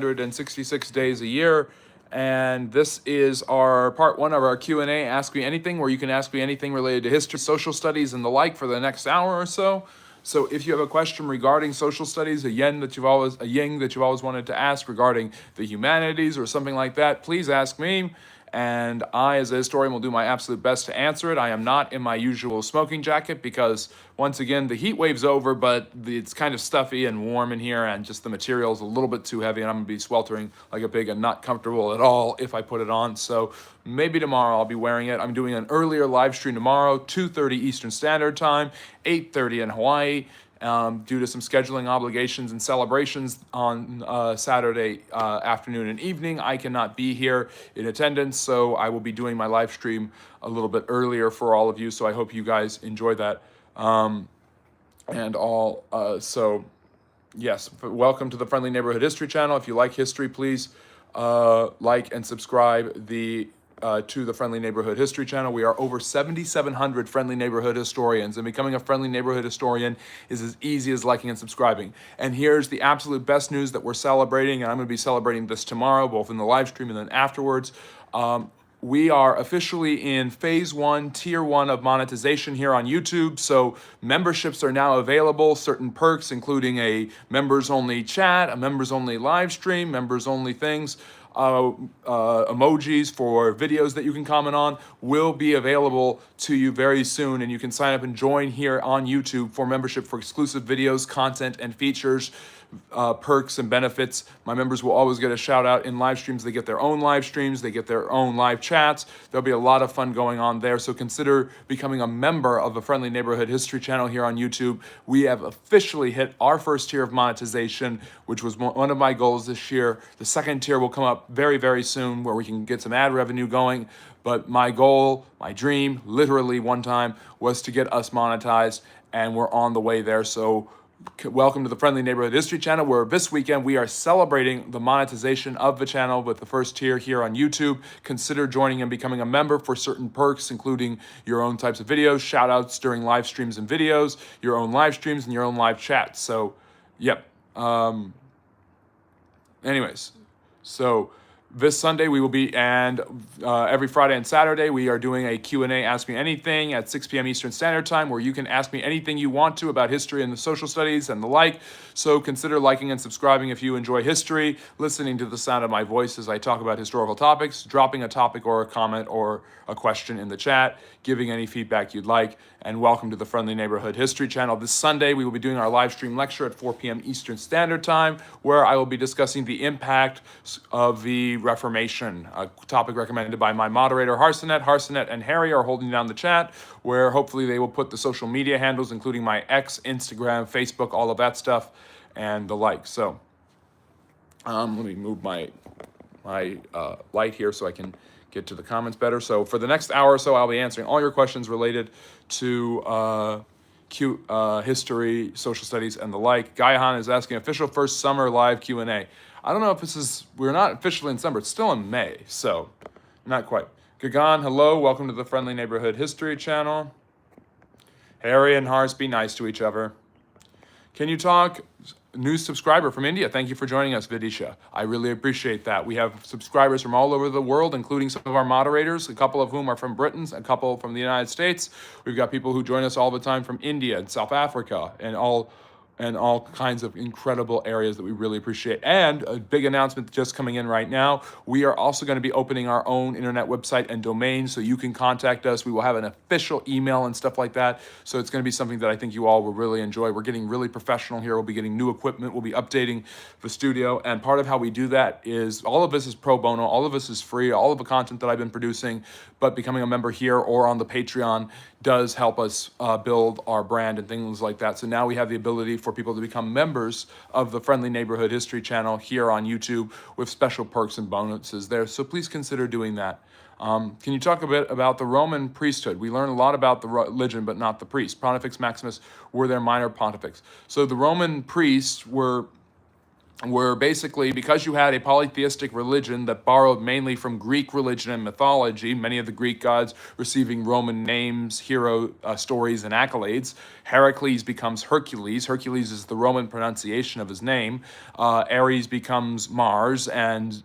366 days a year, and this is our part one of our Q&A, Ask Me Anything, where you can ask me anything related to history, social studies, and the like for the next hour or so. So if you have a question regarding social studies, a ying that you've always wanted to ask regarding the humanities or something like that, please ask me. And I, as a historian, will do my absolute best to answer it. I am not in my usual smoking jacket because, once again, the heat wave's over, but it's kind of stuffy and warm in here, and just the material's a little bit too heavy, and I'm gonna be sweltering like a pig and not comfortable at all if I put it on. So maybe tomorrow I'll be wearing it. I'm doing an earlier live stream tomorrow, 2:30 Eastern Standard Time, 8:30 in Hawaii. Due to some scheduling obligations and celebrations on Saturday afternoon and evening, I cannot be here in attendance, so I will be doing my live stream a little bit earlier for all of you, so I hope you guys enjoy that. So yes, welcome to the Friendly Neighborhood History channel. If you like history, please like and subscribe to the Friendly Neighborhood History channel. We are over 7,700 friendly neighborhood historians, and becoming a friendly neighborhood historian is as easy as liking and subscribing. And here's the absolute best news that we're celebrating, and I'm going to be celebrating this tomorrow, both in the live stream and then afterwards. We are officially in phase one, tier one of monetization here on YouTube. So memberships are now available, certain perks, including a members only chat, a members only live stream, members only things. Emojis for videos that you can comment on will be available to you very soon, and you can sign up and join here on YouTube for membership for exclusive videos, content, and features, perks and benefits. My members will always get a shout out in live streams. They get their own live streams, they get their own live chats. There'll be a lot of fun going on there, so consider becoming a member of the Friendly Neighborhood History channel here on YouTube. We have officially hit our first tier of monetization, which was one of my goals this year. The second tier will come up very, very soon, where we can get some ad revenue going. But my goal, my dream, literally one time, was to get us monetized, and we're on the way there. So welcome to the Friendly Neighborhood History channel, where this weekend we are celebrating the monetization of the channel with the first tier here on YouTube. Consider joining and becoming a member for certain perks, including your own types of videos, shout outs during live streams and videos, your own live streams, and your own live chats. So, yep. Anyways, so this Sunday we will be, and every Friday and Saturday we are doing a Q&A, Ask Me Anything at 6 p.m. Eastern Standard Time, where you can ask me anything you want to about history and the social studies and the like. So consider liking and subscribing if you enjoy history, listening to the sound of my voice as I talk about historical topics, dropping a topic or a comment or a question in the chat, giving any feedback you'd like, and welcome to the Friendly Neighborhood History channel. This Sunday, we will be doing our live stream lecture at 4 p.m. Eastern Standard Time, where I will be discussing the impact of the Reformation, a topic recommended by my moderator, Harsonet. Harsonet and Harry are holding down the chat, where hopefully they will put the social media handles, including my X, Instagram, Facebook, all of that stuff, and the like. So let me move my light here so I can get to the comments better. So for the next hour or so, I'll be answering all your questions related to history, social studies, and the like. Gaihan is asking, official first summer live Q&A. I don't know if this is, we're not officially in summer, it's still in May, so not quite. Gagan, hello, welcome to the Friendly Neighborhood History channel. Harry and Hars, be nice to each other. Can you talk? New subscriber from India. Thank you for joining us, Vidisha. I really appreciate that. We have subscribers from all over the world, including some of our moderators, a couple of whom are from Britain, a couple from the United States. We've got people who join us all the time from India and South Africa and all kinds of incredible areas that we really appreciate. And a big announcement just coming in right now, we are also going to be opening our own internet website and domain, so you can contact us. We will have an official email and stuff like that, so it's going to be something that I think you all will really enjoy. We're getting really professional here. We'll be getting new equipment. We'll be updating the studio, and part of how we do that is all of this is pro bono, all of this is free, all of the content that I've been producing, but becoming a member here or on the Patreon does help us build our brand and things like that. So now we have the ability for people to become members of the Friendly Neighborhood History channel here on YouTube with special perks and bonuses there. So please consider doing that. Can you talk a bit about the Roman priesthood? We learn a lot about the religion, but not the priests. Pontifex Maximus were their minor pontifex. So the Roman priests were were basically, because you had a polytheistic religion that borrowed mainly from Greek religion and mythology, many of the Greek gods receiving Roman names, hero stories, and accolades. Heracles becomes Hercules. Hercules is the Roman pronunciation of his name. Ares becomes Mars, and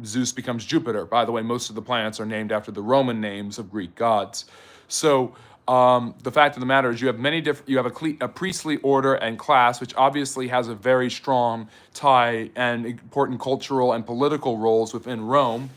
Zeus becomes Jupiter. By the way, most of the planets are named after the Roman names of Greek gods. So the fact of the matter is, you have many different. You have a priestly order and class, which obviously has a very strong tie and important cultural and political roles within Rome.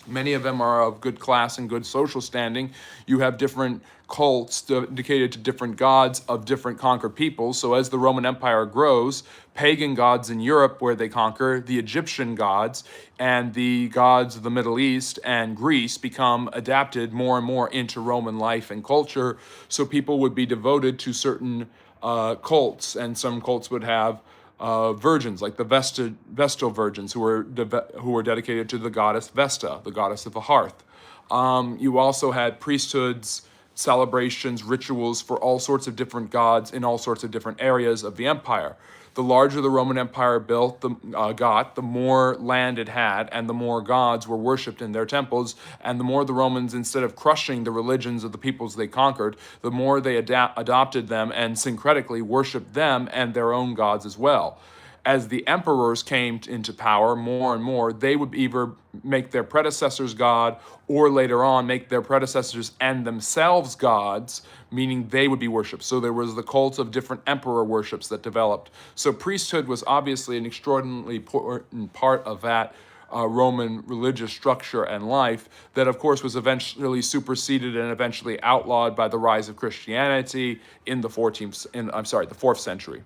Many of them are of good class and good social standing. You have different cults dedicated to different gods of different conquered peoples. So as the Roman Empire grows, pagan gods in Europe, where they conquer, the Egyptian gods, and the gods of the Middle East and Greece become adapted more and more into Roman life and culture. So people would be devoted to certain cults, and some cults would have virgins, like the Vestal virgins, who were dedicated to the goddess Vesta, the goddess of the hearth. You also had priesthoods, celebrations, rituals for all sorts of different gods in all sorts of different areas of the empire. The larger the Roman Empire got, the more land it had, and the more gods were worshipped in their temples, and the more the Romans, instead of crushing the religions of the peoples they conquered, the more they adopted them and syncretically worshipped them and their own gods as well. As the emperors came into power more and more, they would either make their predecessors God, or later on make their predecessors and themselves gods, meaning they would be worshipped. So there was the cult of different emperor worships that developed. So priesthood was obviously an extraordinarily important part of that Roman religious structure and life that, of course, was eventually superseded and eventually outlawed by the rise of Christianity in the 4th century.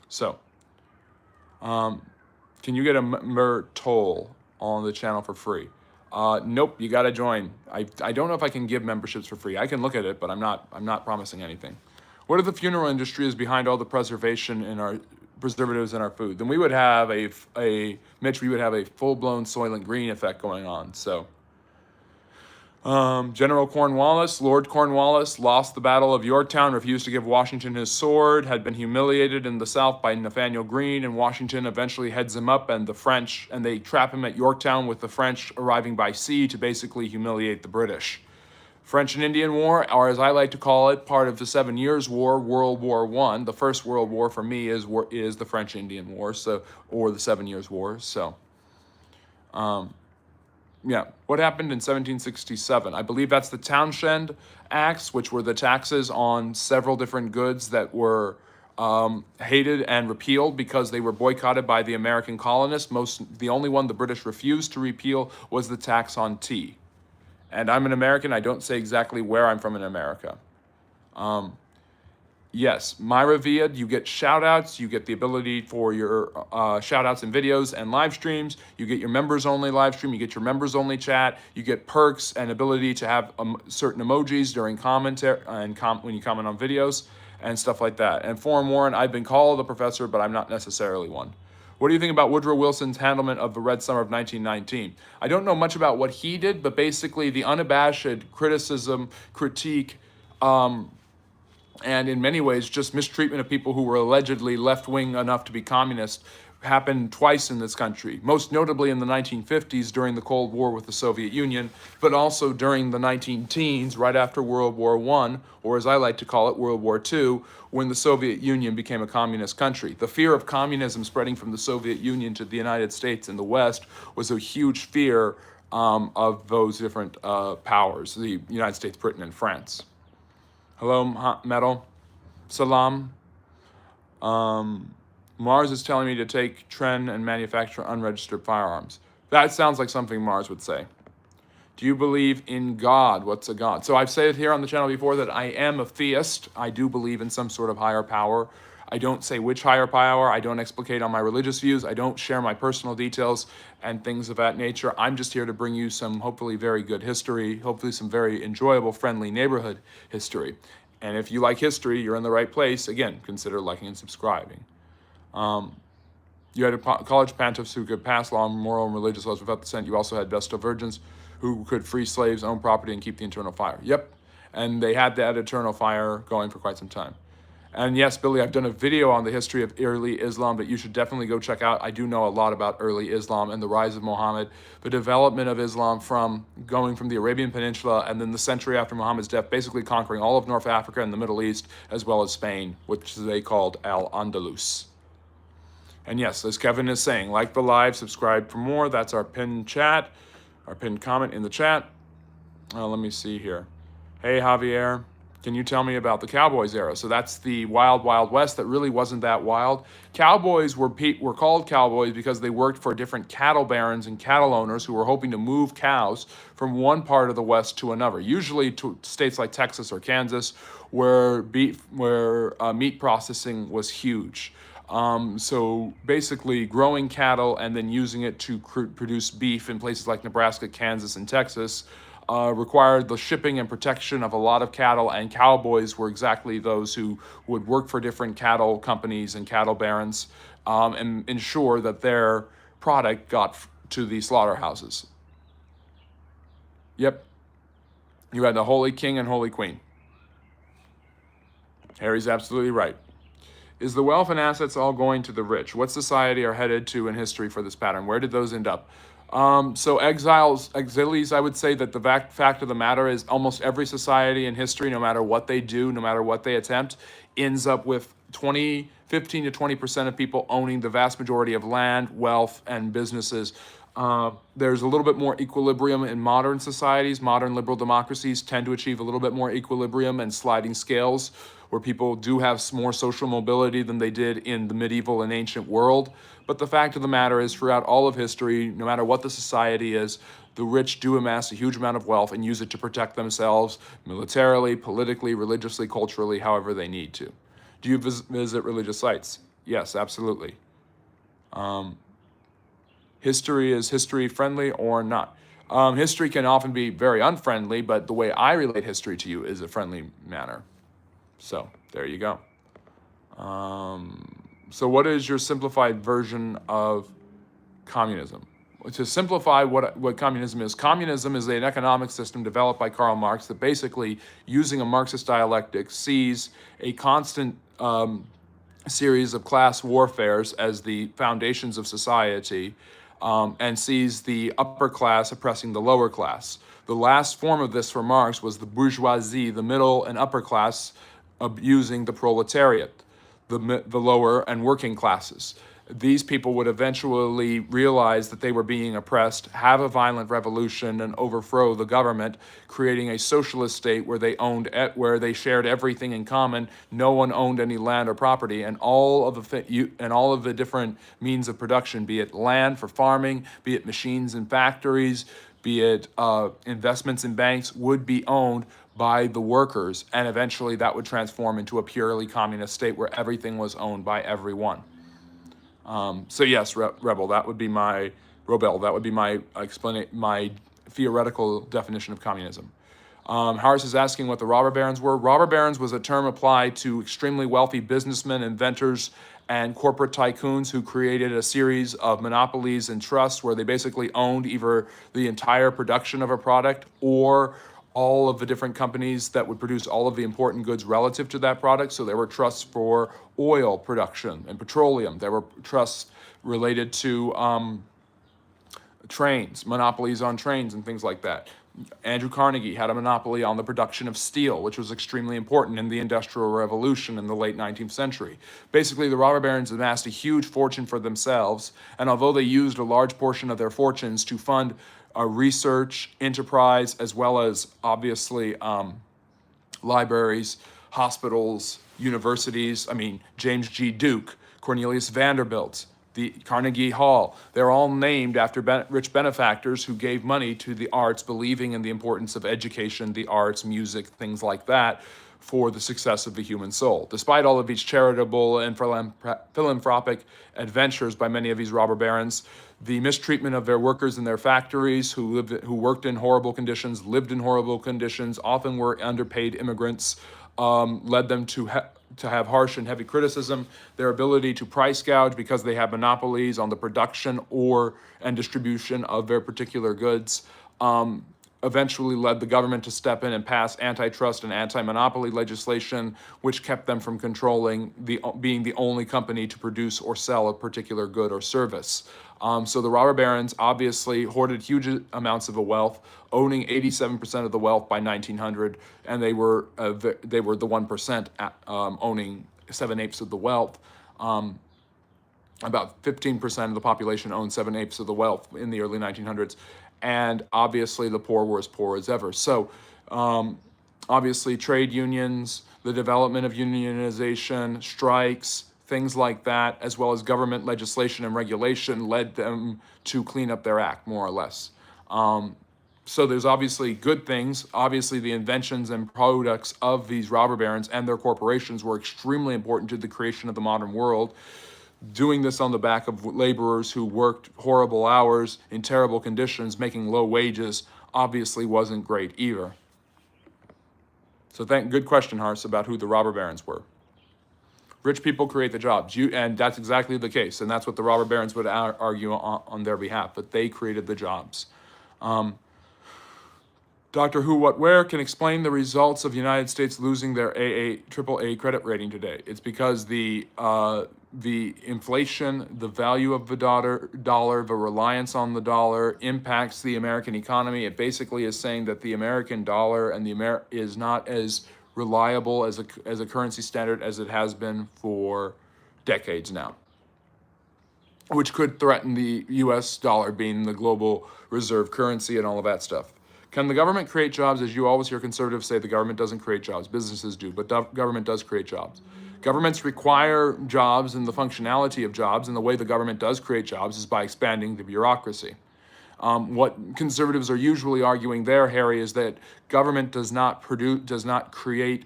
So, can you get a Myrtle on the channel for free? Nope, you got to join. I don't know if I can give memberships for free. I can look at it, but I'm not promising anything. What if the funeral industry is behind all the preservation in our preservatives in our food? Then we would have Mitch, we would have a full-blown Soylent Green effect going on. So, General Cornwallis, Lord Cornwallis, lost the Battle of Yorktown, refused to give Washington his sword, had been humiliated in the South by Nathaniel Greene, and Washington eventually heads him up, and they trap him at Yorktown, with the French arriving by sea to basically humiliate the British. French and Indian War, or as I like to call it, part of the 7 Years' War, World War I. The First World War for me is the French-Indian War, or the 7 Years' War. So, yeah, what happened in 1767? I believe that's the Townshend Acts, which were the taxes on several different goods that were hated and repealed because they were boycotted by the American colonists. The only one the British refused to repeal was the tax on tea. And I'm an American. I don't say exactly where I'm from in America. Yes, Myra Via, you get shout-outs, you get the ability for your shout-outs in videos and live streams, you get your members-only live stream, you get your members-only chat, you get perks and ability to have certain emojis during commentary and when you comment on videos and stuff like that. And Forum Warren, I've been called a professor, but I'm not necessarily one. What do you think about Woodrow Wilson's handlement of the Red Summer of 1919? I don't know much about what he did, but basically the unabashed criticism, critique, and in many ways just mistreatment of people who were allegedly left-wing enough to be communist happened twice in this country, most notably in the 1950s during the Cold War with the Soviet Union, but also during the 19-teens, right after World War I, or as I like to call it, World War II, when the Soviet Union became a communist country. The fear of communism spreading from the Soviet Union to the United States and the West was a huge fear of those different powers, the United States, Britain, and France. Hello, Metal. Salam. Mars is telling me to take Tren and manufacture unregistered firearms. That sounds like something Mars would say. Do you believe in God? What's a God? So I've said here on the channel before that I am a theist. I do believe in some sort of higher power. I don't say which higher power. I don't explicate on my religious views. I don't share my personal details and things of that nature. I'm just here to bring you some hopefully very good history, hopefully some very enjoyable, friendly neighborhood history. And if you like history, you're in the right place. Again, consider liking and subscribing. You had college pontiffs who could pass law, moral, and religious laws without the Senate. You also had Vestal virgins who could free slaves, own property, and keep the eternal fire. Yep, and they had that eternal fire going for quite some time. And yes, Billy, I've done a video on the history of early Islam that you should definitely go check out. I do know a lot about early Islam and the rise of Muhammad, the development of Islam from going from the Arabian Peninsula and then the century after Muhammad's death, basically conquering all of North Africa and the Middle East, as well as Spain, which they called Al-Andalus. And yes, as Kevin is saying, like the live, subscribe for more. That's our pinned chat, our pinned comment in the chat. Let me see here. Hey, Javier, can you tell me about the Cowboys era? So that's the wild, wild west that really wasn't that wild. Cowboys were called cowboys because they worked for different cattle barons and cattle owners who were hoping to move cows from one part of the west to another, usually to states like Texas or Kansas, where meat processing was huge. So basically growing cattle and then using it to produce beef in places like Nebraska, Kansas, and Texas required the shipping and protection of a lot of cattle, and cowboys were exactly those who would work for different cattle companies and cattle barons and ensure that their product got to the slaughterhouses. Yep. You had the Holy King and Holy Queen. Harry's absolutely right. Is the wealth and assets all going to the rich? What society are headed to in history for this pattern? Where did those end up? So exiles, I would say that the fact of the matter is almost every society in history, no matter what they do, no matter what they attempt, ends up with 15 to 20% of people owning the vast majority of land, wealth, and businesses. There's a little bit more equilibrium in modern societies. Modern liberal democracies tend to achieve a little bit more equilibrium and sliding scales, where people do have more social mobility than they did in the medieval and ancient world. But the fact of the matter is, throughout all of history, no matter what the society is, the rich do amass a huge amount of wealth and use it to protect themselves militarily, politically, religiously, culturally, however they need to. Do you visit religious sites? Yes, absolutely. History is history friendly or not? History can often be very unfriendly, but the way I relate history to you is a friendly manner. So there you go. So what is your simplified version of communism? To simplify what communism is an economic system developed by Karl Marx that basically, using a Marxist dialectic, sees a constant series of class warfares as the foundations of society, and sees the upper class oppressing the lower class. The last form of this for Marx was the bourgeoisie, the middle and upper class, abusing the proletariat, the lower and working classes. These people would eventually realize that they were being oppressed, have a violent revolution, and overthrow the government, creating a socialist state where they shared everything in common. No one owned any land or property, and all of the different means of production, be it land for farming, be it machines and factories, be it investments in banks, would be owned by the workers, and eventually that would transform into a purely communist state where everything was owned by everyone. So yes, Rebel, that would be my my theoretical definition of communism. Harris is asking what the robber barons were. Robber barons was a term applied to extremely wealthy businessmen, inventors, and corporate tycoons who created a series of monopolies and trusts where they basically owned either the entire production of a product or all of the different companies that would produce all of the important goods relative to that product. So there were trusts for oil production and petroleum. There were trusts related to trains, monopolies on trains and things like that. Andrew Carnegie had a monopoly on the production of steel, which was extremely important in the Industrial Revolution in the late 19th century. Basically, the robber barons amassed a huge fortune for themselves, and although they used a large portion of their fortunes to fund research, enterprise, as well as, obviously, libraries, hospitals, universities. James G. Duke, Cornelius Vanderbilt, the Carnegie Hall. They're all named after rich benefactors who gave money to the arts, believing in the importance of education, the arts, music, things like that, for the success of the human soul. Despite all of these charitable and philanthropic adventures by many of these robber barons, the mistreatment of their workers in their factories who worked in horrible conditions, lived in horrible conditions, often were underpaid immigrants, led them to have harsh and heavy criticism. Their ability to price gouge because they have monopolies on the production and distribution of their particular goods eventually led the government to step in and pass antitrust and anti-monopoly legislation, which kept them from controlling being the only company to produce or sell a particular good or service. So the robber barons obviously hoarded huge amounts of the wealth, owning 87% of the wealth by 1900, and they were the 1% owning 7/8 of the wealth. About 15% of the population owned 7/8 of the wealth in the early 1900s, and obviously the poor were as poor as ever. So obviously trade unions, the development of unionization, strikes, things like that, as well as government legislation and regulation led them to clean up their act, more or less. So there's obviously good things. Obviously, the inventions and products of these robber barons and their corporations were extremely important to the creation of the modern world. Doing this on the back of laborers who worked horrible hours in terrible conditions, making low wages, obviously wasn't great either. So good question, Hars, about who the robber barons were. Rich people create the jobs, and that's exactly the case, and that's what the robber barons would argue on their behalf, but they created the jobs. Doctor Who What Where can explain the results of the United States losing their AAA credit rating today. It's because the inflation, the value of the dollar, the reliance on the dollar impacts the American economy. It basically is saying that the American dollar and is not as reliable as a currency standard as it has been for decades now, which could threaten the U.S. dollar being the global reserve currency and all of that stuff. Can the government create jobs? As you always hear conservatives say, the government doesn't create jobs. Businesses do, but government does create jobs. Governments require jobs and the functionality of jobs, and the way the government does create jobs is by expanding the bureaucracy. What conservatives are usually arguing there, Harry, is that government does not create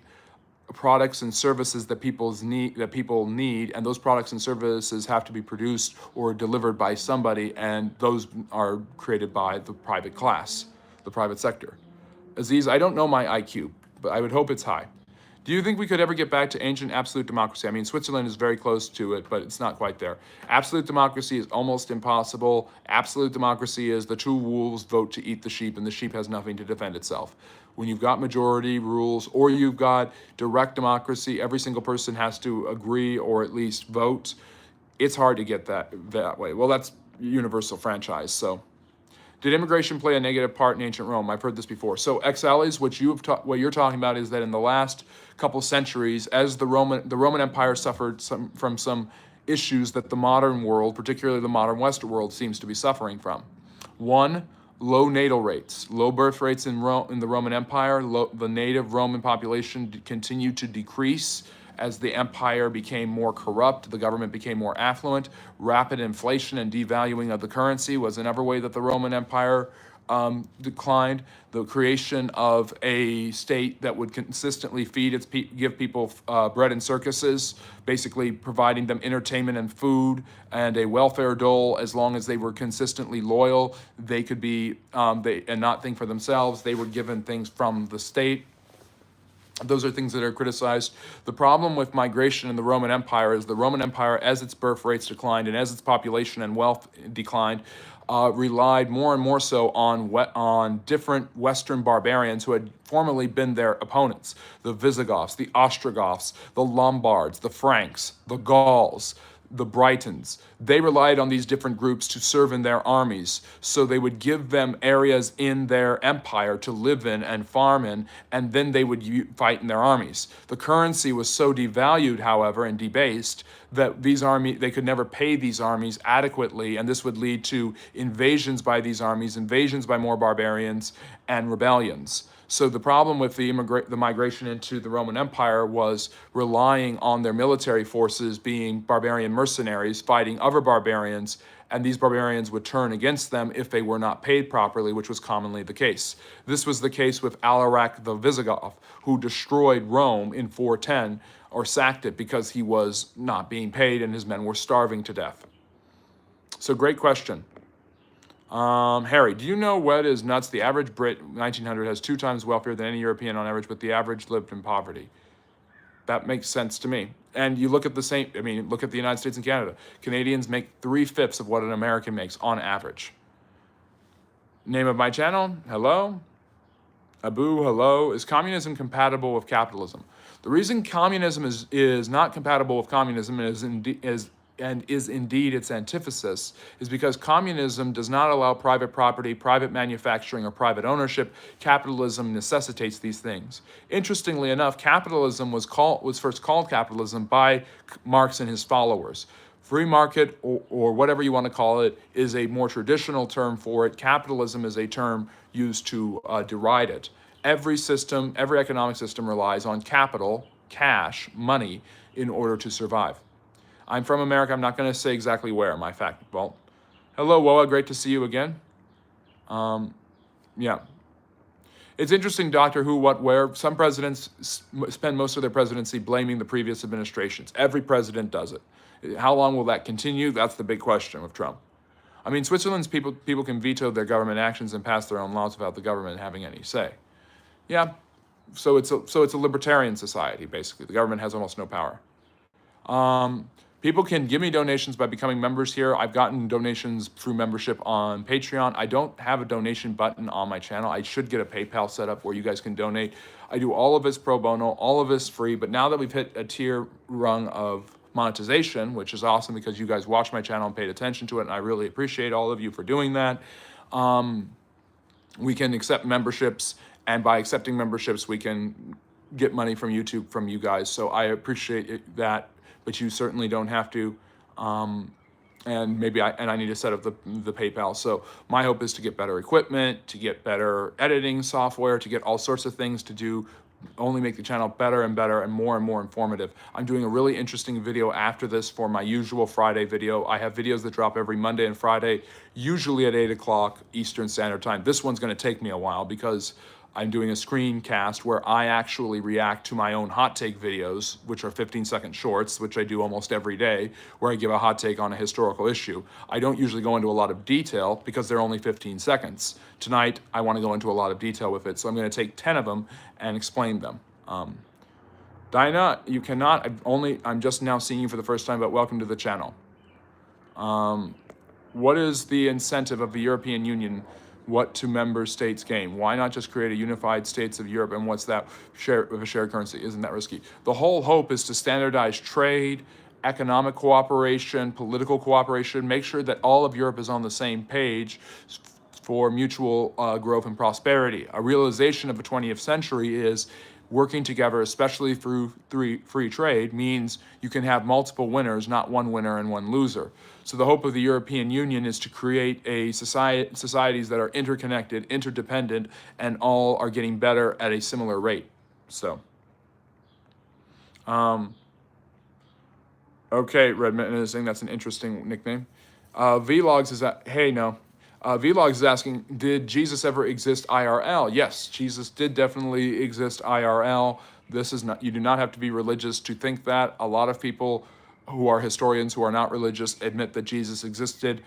products and services that people need, and those products and services have to be produced or delivered by somebody, and those are created by the private class, the private sector. Aziz, I don't know my IQ, but I would hope it's high. Do you think we could ever get back to ancient absolute democracy? I mean, Switzerland is very close to it, but it's not quite there. Absolute democracy is almost impossible. Absolute democracy is the two wolves vote to eat the sheep, and the sheep has nothing to defend itself. When you've got majority rules or you've got direct democracy, every single person has to agree or at least vote. It's hard to get that way. Well, that's universal franchise, so. Did immigration play a negative part in ancient Rome? I've heard this before. So exiles, what you're talking about is that in the last couple centuries, as the Roman Empire suffered from some issues that the modern world, particularly the modern Western world, seems to be suffering from. One, low natal rates, low birth rates in the Roman Empire. The native Roman population continued to decrease as the empire became more corrupt, the government became more affluent. Rapid inflation and devaluing of the currency was another way that the Roman Empire declined. The creation of a state that would consistently give people bread and circuses, basically providing them entertainment and food and a welfare dole. As long as they were consistently loyal, they could be and not think for themselves. They were given things from the state. Those are things that are criticized. The problem with migration in the Roman Empire is the Roman Empire, as its birth rates declined and as its population and wealth declined, relied more and more so on different Western barbarians who had formerly been their opponents. The Visigoths, the Ostrogoths, the Lombards, the Franks, the Gauls, the Britons. They relied on these different groups to serve in their armies. So they would give them areas in their empire to live in and farm in, and then they would fight in their armies. The currency was so devalued, however, and debased that they could never pay these armies adequately, and this would lead to invasions by these armies, invasions by more barbarians, and rebellions. So the problem with the migration into the Roman Empire was relying on their military forces being barbarian mercenaries fighting other barbarians, and these barbarians would turn against them if they were not paid properly, which was commonly the case. This was the case with Alaric the Visigoth, who destroyed Rome in 410, or sacked it because he was not being paid and his men were starving to death. So great question. Harry, do you know what is nuts? The average Brit, 1900, has 2 times welfare than any European on average, but the average lived in poverty. That makes sense to me. And you look at look at the United States and Canada. Canadians make 3/5 of what an American makes on average. Name of my channel, hello. Abu, hello. Is communism compatible with capitalism? The reason communism is not compatible with communism and is indeed its antithesis is because communism does not allow private property, private manufacturing, or private ownership. Capitalism necessitates these things. Interestingly enough, capitalism was first called capitalism by Marx and his followers. Free market, or whatever you want to call it, is a more traditional term for it. Capitalism is a term used to deride it. Every system, every economic system relies on capital, cash, money, in order to survive. I'm from America. I'm not going to say exactly where. Well, hello, Woa. Great to see you again. Yeah. It's interesting, Doctor Who, What, Where. Some presidents spend most of their presidency blaming the previous administrations. Every president does it. How long will that continue? That's the big question with Trump. I mean, Switzerland's people can veto their government actions and pass their own laws without the government having any say. Yeah, so it's a libertarian society, basically. The government has almost no power. People can give me donations by becoming members here. I've gotten donations through membership on Patreon. I don't have a donation button on my channel. I should get a PayPal set up where you guys can donate. I do all of this pro bono, all of this free, but now that we've hit a tier rung of monetization, which is awesome because you guys watched my channel and paid attention to it, and I really appreciate all of you for doing that. We can accept memberships, and by accepting memberships, we can get money from YouTube from you guys. So I appreciate that, but you certainly don't have to. And maybe I need to set up the PayPal. So my hope is to get better equipment, to get better editing software, to get all sorts of things to do, only make the channel better and better and more informative. I'm doing a really interesting video after this for my usual Friday video. I have videos that drop every Monday and Friday, usually at 8 o'clock Eastern Standard Time. This one's going to take me a while because I'm doing a screencast where I actually react to my own hot take videos, which are 15-second shorts, which I do almost every day, where I give a hot take on a historical issue. I don't usually go into a lot of detail because they're only 15 seconds. Tonight, I want to go into a lot of detail with it, so I'm going to take 10 of them and explain them. Dinah, you cannot, I'm just now seeing you for the first time, but welcome to the channel. What is the incentive of the European Union? What do member states gain? Why not just create a unified states of Europe? And what's that with a shared currency? Isn't that risky? The whole hope is to standardize trade, economic cooperation, political cooperation, make sure that all of Europe is on the same page for mutual growth and prosperity. A realization of the 20th century is working together, especially through free trade, means you can have multiple winners, not one winner and one loser. So the hope of the European Union is to create a societies that are interconnected, interdependent, and all are getting better at a similar rate. So, okay, Redmond is saying that's an interesting nickname. Vlogs is that, hey, no. Vlogs is asking, did Jesus ever exist IRL? Yes, Jesus did definitely exist IRL. This is not, you do not have to be religious to think that. A lot of people who are historians who are not religious admit that Jesus existed.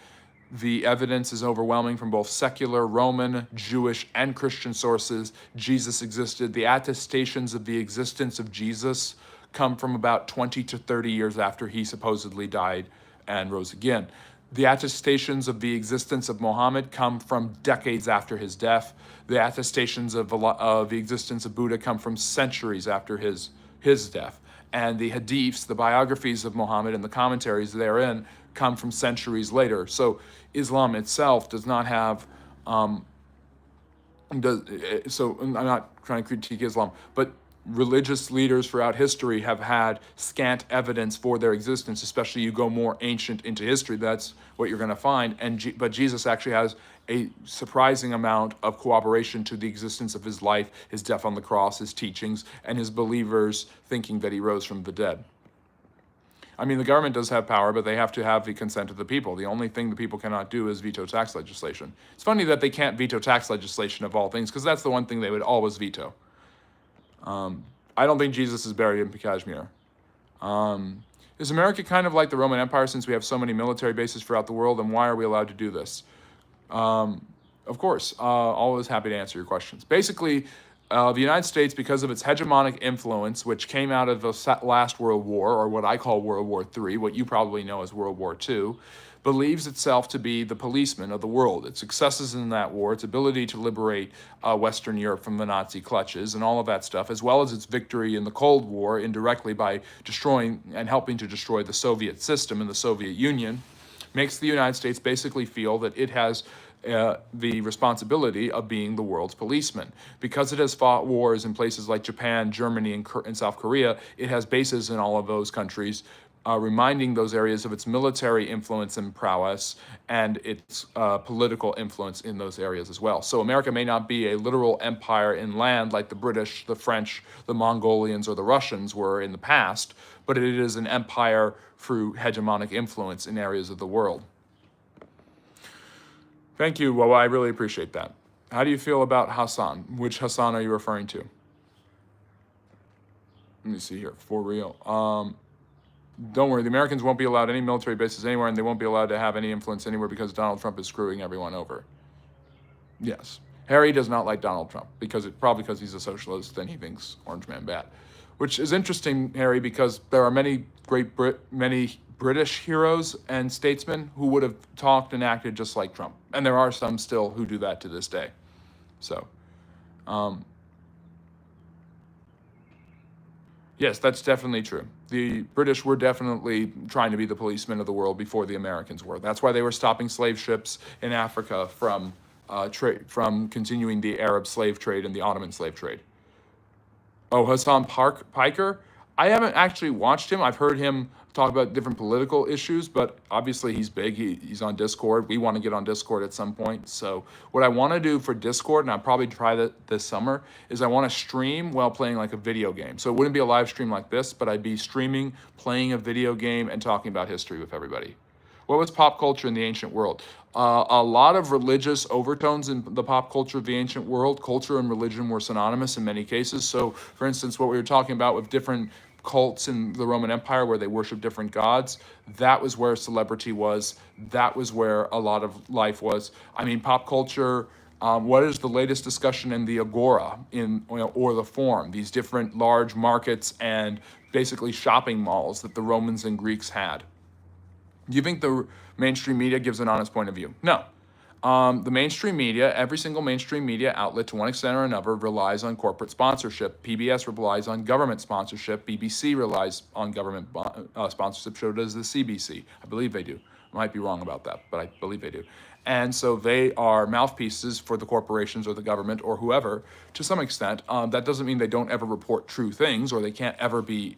The evidence is overwhelming from both secular, Roman, Jewish, and Christian sources. Jesus existed. The attestations of the existence of Jesus come from about 20 to 30 years after he supposedly died and rose again. The attestations of the existence of Muhammad come from decades after his death. The attestations of the existence of Buddha come from centuries after his death. And the hadiths, the biographies of Muhammad and the commentaries therein come from centuries later. So Islam itself does not have, so I'm not trying to critique Islam, but religious leaders throughout history have had scant evidence for their existence, especially you go more ancient into history, that's what you're going to find. But Jesus actually has a surprising amount of cooperation to the existence of his life, his death on the cross, his teachings, and his believers thinking that he rose from the dead. I mean, the government does have power, but they have to have the consent of the people. The only thing the people cannot do is veto tax legislation. It's funny that they can't veto tax legislation of all things, because that's the one thing they would always veto. I don't think Jesus is buried in Kashmir. Is America kind of like the Roman Empire since we have so many military bases throughout the world, and why are we allowed to do this? Of course, always happy to answer your questions. Basically, the United States, because of its hegemonic influence, which came out of the last World War, or what I call World War III, what you probably know as World War II, believes itself to be the policeman of the world. Its successes in that war, its ability to liberate Western Europe from the Nazi clutches and all of that stuff, as well as its victory in the Cold War indirectly by destroying and helping to destroy the Soviet system and the Soviet Union, makes the United States basically feel that it has the responsibility of being the world's policeman. Because it has fought wars in places like Japan, Germany, and South Korea, it has bases in all of those countries, reminding those areas of its military influence and prowess and its political influence in those areas as well. So America may not be a literal empire in land like the British, the French, the Mongolians, or the Russians were in the past, but it is an empire through hegemonic influence in areas of the world. Thank you, Wawa. I really appreciate that. How do you feel about Hassan? Which Hassan are you referring to? Let me see here. For real. Don't worry, the Americans won't be allowed any military bases anywhere, and they won't be allowed to have any influence anywhere because Donald Trump is screwing everyone over. Yes. Harry does not like Donald Trump probably because he's a socialist and he thinks Orange Man bad. Which is interesting, Harry, because there are many many British heroes and statesmen who would have talked and acted just like Trump. And there are some still who do that to this day. So, yes, that's definitely true. The British were definitely trying to be the policemen of the world before the Americans were. That's why they were stopping slave ships in Africa from continuing the Arab slave trade and the Ottoman slave trade. Oh, Hassan Piker? I haven't actually watched him. I've heard him talk about different political issues, but obviously he's big. He's on Discord. We want to get on Discord at some point. So what I want to do for Discord, and I'll probably try that this summer, is I want to stream while playing like a video game. So it wouldn't be a live stream like this, but I'd be streaming, playing a video game, and talking about history with everybody. What was pop culture in the ancient world? A lot of religious overtones in the pop culture of the ancient world. Culture and religion were synonymous in many cases. So, for instance, what we were talking about with different cults in the Roman Empire where they worship different gods, that was where celebrity was. That was where a lot of life was. I mean, pop culture, what is the latest discussion in the agora or the forum? These different large markets and basically shopping malls that the Romans and Greeks had. Do you think the mainstream media gives an honest point of view? No. The mainstream media, every single mainstream media outlet to one extent or another relies on corporate sponsorship. PBS relies on government sponsorship. BBC relies on government sponsorship. So does the CBC. I believe they do. I might be wrong about that, but I believe they do. And so they are mouthpieces for the corporations or the government or whoever to some extent. That doesn't mean they don't ever report true things or they can't ever be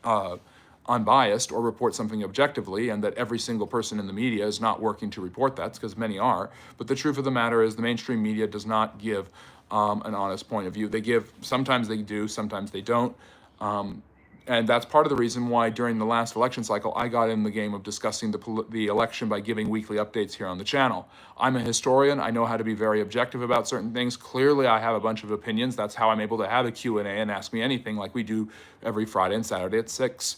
unbiased or report something objectively, and that every single person in the media is not working to report that, because many are. But the truth of the matter is the mainstream media does not give an honest point of view. Sometimes they do, sometimes they don't. And that's part of the reason why during the last election cycle, I got in the game of discussing the election by giving weekly updates here on the channel. I'm a historian. I know how to be very objective about certain things. Clearly, I have a bunch of opinions. That's how I'm able to have a Q&A and ask me anything like we do every Friday and Saturday at 6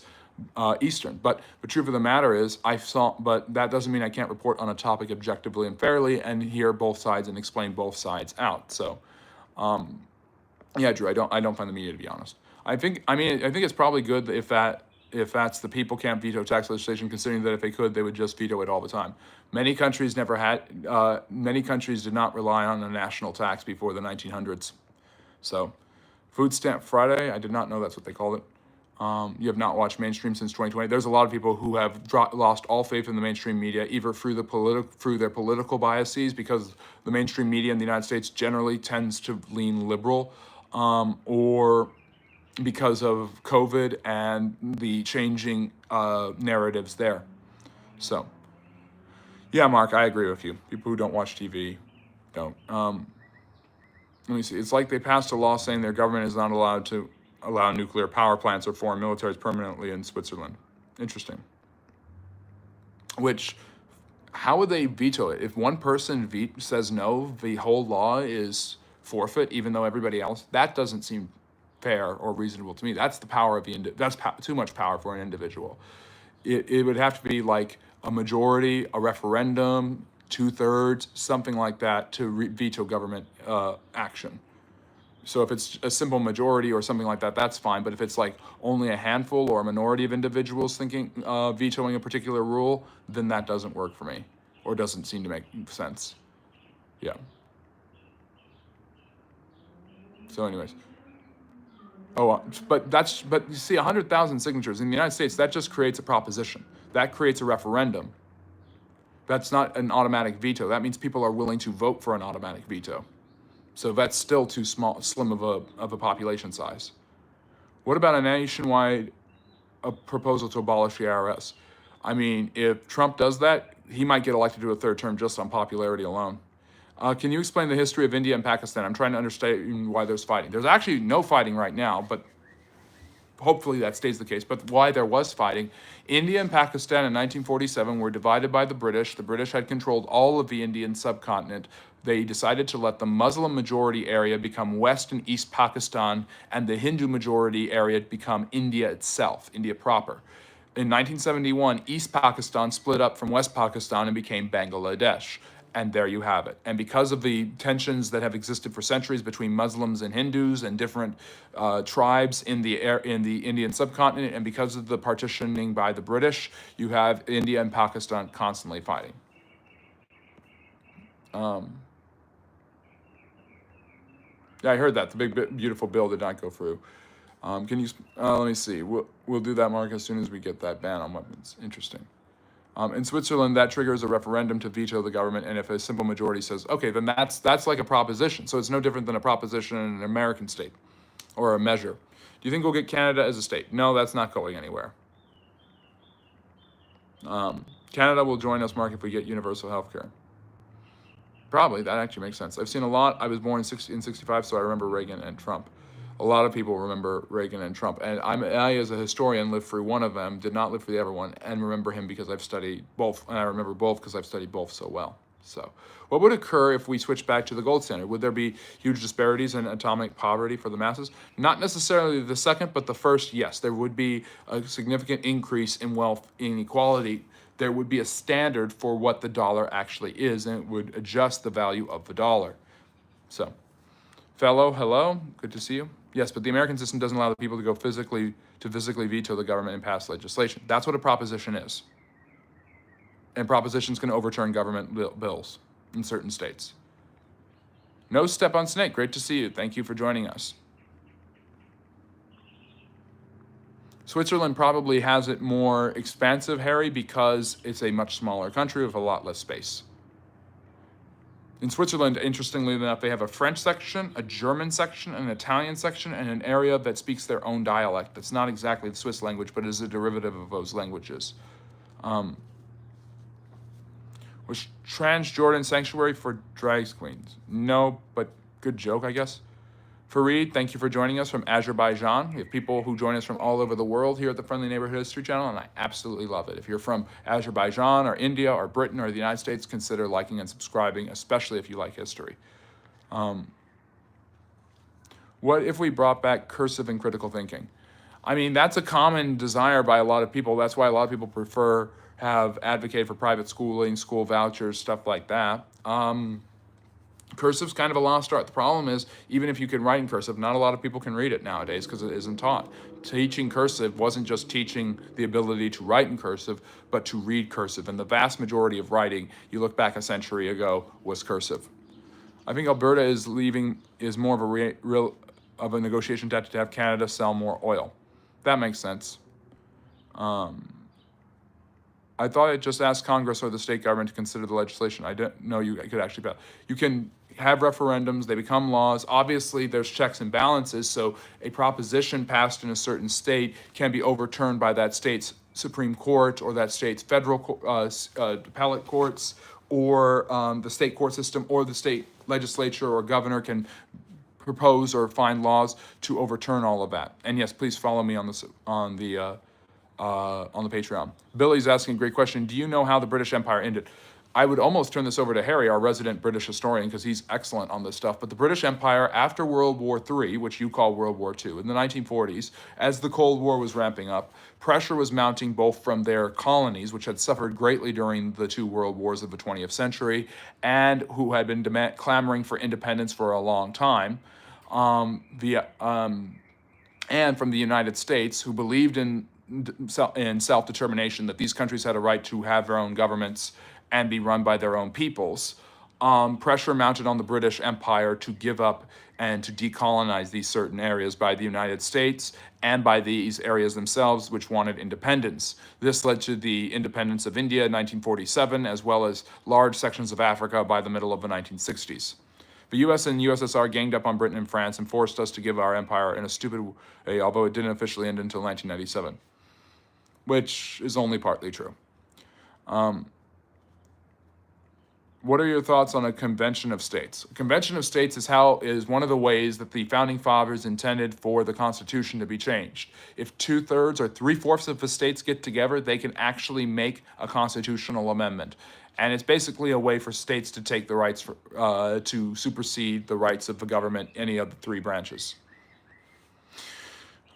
Eastern. But the truth of the matter is, but that doesn't mean I can't report on a topic objectively and fairly and hear both sides and explain both sides out. So, yeah, Drew, I don't find the media to be honest. I think it's probably good that if that's the people can't veto tax legislation, considering that if they could, they would just veto it all the time. Many countries did not rely on a national tax before the 1900s. So, Food Stamp Friday, I did not know that's what they called it. You have not watched mainstream since 2020. There's a lot of people who have lost all faith in the mainstream media, either through their political biases, because the mainstream media in the United States generally tends to lean liberal, or because of COVID and the changing narratives there. So, yeah, Mark, I agree with you. People who don't watch TV don't. Let me see. It's like they passed a law saying their government is not allowed to allow nuclear power plants or foreign militaries permanently in Switzerland. Interesting. How would they veto it? If one person says no, the whole law is forfeit, even though everybody else, that doesn't seem fair or reasonable to me. That's the power of too much power for an individual. It would have to be like a majority, a referendum, 2/3, something like that to veto government action. So if it's a simple majority or something like that, that's fine. But if it's like only a handful or a minority of individuals vetoing a particular rule, then that doesn't work for me. or doesn't seem to make sense. Yeah. So, anyways. But you see, 100,000 signatures in the United States, that just creates a proposition. That creates a referendum. That's not an automatic veto. That means people are willing to vote for an automatic veto. So that's still too slim of a population size. What about a nationwide proposal to abolish the IRS? I mean, if Trump does that, he might get elected to a third term just on popularity alone. Can you explain the history of India and Pakistan? I'm trying to understand why there's fighting. There's actually no fighting right now, but hopefully that stays the case. But why there was fighting, India and Pakistan in 1947 were divided by the British. The British had controlled all of the Indian subcontinent. They decided to let the Muslim majority area become West and East Pakistan, and the Hindu majority area become India itself, India proper. In 1971, East Pakistan split up from West Pakistan and became Bangladesh. And there you have it. And because of the tensions that have existed for centuries between Muslims and Hindus and different tribes in the Indian subcontinent, and because of the partitioning by the British, you have India and Pakistan constantly fighting. Yeah, I heard that. The big, beautiful bill did not go through. Can you, let me see. We'll do that, Mark, as soon as we get that ban on weapons. Interesting. In Switzerland, that triggers a referendum to veto the government, and if a simple majority says, okay, then that's like a proposition. So it's no different than a proposition in an American state or a measure. Do you think we'll get Canada as a state? No, that's not going anywhere. Canada will join us, Mark, if we get universal health care. Probably, that actually makes sense. I've seen a lot. I was born in 65, so I remember Reagan and Trump. A lot of people remember Reagan and Trump, and I, as a historian, lived through one of them, did not live through the other one, and remember him because I've studied both, and I remember both because I've studied both so well. So, what would occur if we switch back to the gold standard? Would there be huge disparities in atomic poverty for the masses? Not necessarily the second, but the first, yes. There would be a significant increase in wealth inequality. There would be a standard for what the dollar actually is, and it would adjust the value of the dollar. So, fellow, hello, good to see you. Yes, but the American system doesn't allow the people to go physically veto the government and pass legislation. That's what a proposition is. And propositions can overturn government bills in certain states. No step on snake, great to see you. Thank you for joining us. Switzerland probably has it more expansive, Harry, because it's a much smaller country with a lot less space. In Switzerland, interestingly enough, they have a French section, a German section, an Italian section, and an area that speaks their own dialect. That's not exactly the Swiss language, but is a derivative of those languages. Was Transjordan sanctuary for drag queens? No, but good joke, I guess. Fareed, thank you for joining us from Azerbaijan. We have people who join us from all over the world here at the Friendly Neighborhood History Channel, and I absolutely love it. If you're from Azerbaijan or India or Britain or the United States, consider liking and subscribing, especially if you like history. What if we brought back cursive and critical thinking? I mean, that's a common desire by a lot of people. That's why a lot of people have advocated for private schooling, school vouchers, stuff like that. Cursive's kind of a lost art. The problem is, even if you can write in cursive, not a lot of people can read it nowadays because it isn't taught. Teaching cursive wasn't just teaching the ability to write in cursive, but to read cursive. And the vast majority of writing, you look back a century ago, was cursive. I think Alberta is more of a negotiation tactic to have Canada sell more oil. That makes sense. I thought I'd just ask Congress or the state government to consider the legislation. I didn't know you could actually, you can have referendums, they become laws. Obviously, there's checks and balances, so a proposition passed in a certain state can be overturned by that state's Supreme Court or that state's federal appellate courts or the state court system, or the state legislature or governor can propose or find laws to overturn all of that. And yes, please follow me on the Patreon. Billy's asking a great question. Do you know how the British Empire ended? I would almost turn this over to Harry, our resident British historian, because he's excellent on this stuff. But the British Empire, after World War III, which you call World War II, in the 1940s, as the Cold War was ramping up, pressure was mounting both from their colonies, which had suffered greatly during the two world wars of the 20th century, and who had been clamoring for independence for a long time, and from the United States, who believed in self-determination, that these countries had a right to have their own governments and be run by their own peoples. Pressure mounted on the British Empire to give up and to decolonize these certain areas by the United States and by these areas themselves, which wanted independence. This led to the independence of India in 1947, as well as large sections of Africa by the middle of the 1960s. The US and USSR ganged up on Britain and France and forced us to give our empire in a stupid way, although it didn't officially end until 1997, which is only partly true. What are your thoughts on a convention of states? A convention of states is one of the ways that the founding fathers intended for the Constitution to be changed. If 2/3 or 3/4 of the states get together, they can actually make a constitutional amendment. And it's basically a way for states to take the rights to supersede the rights of the government, any of the three branches.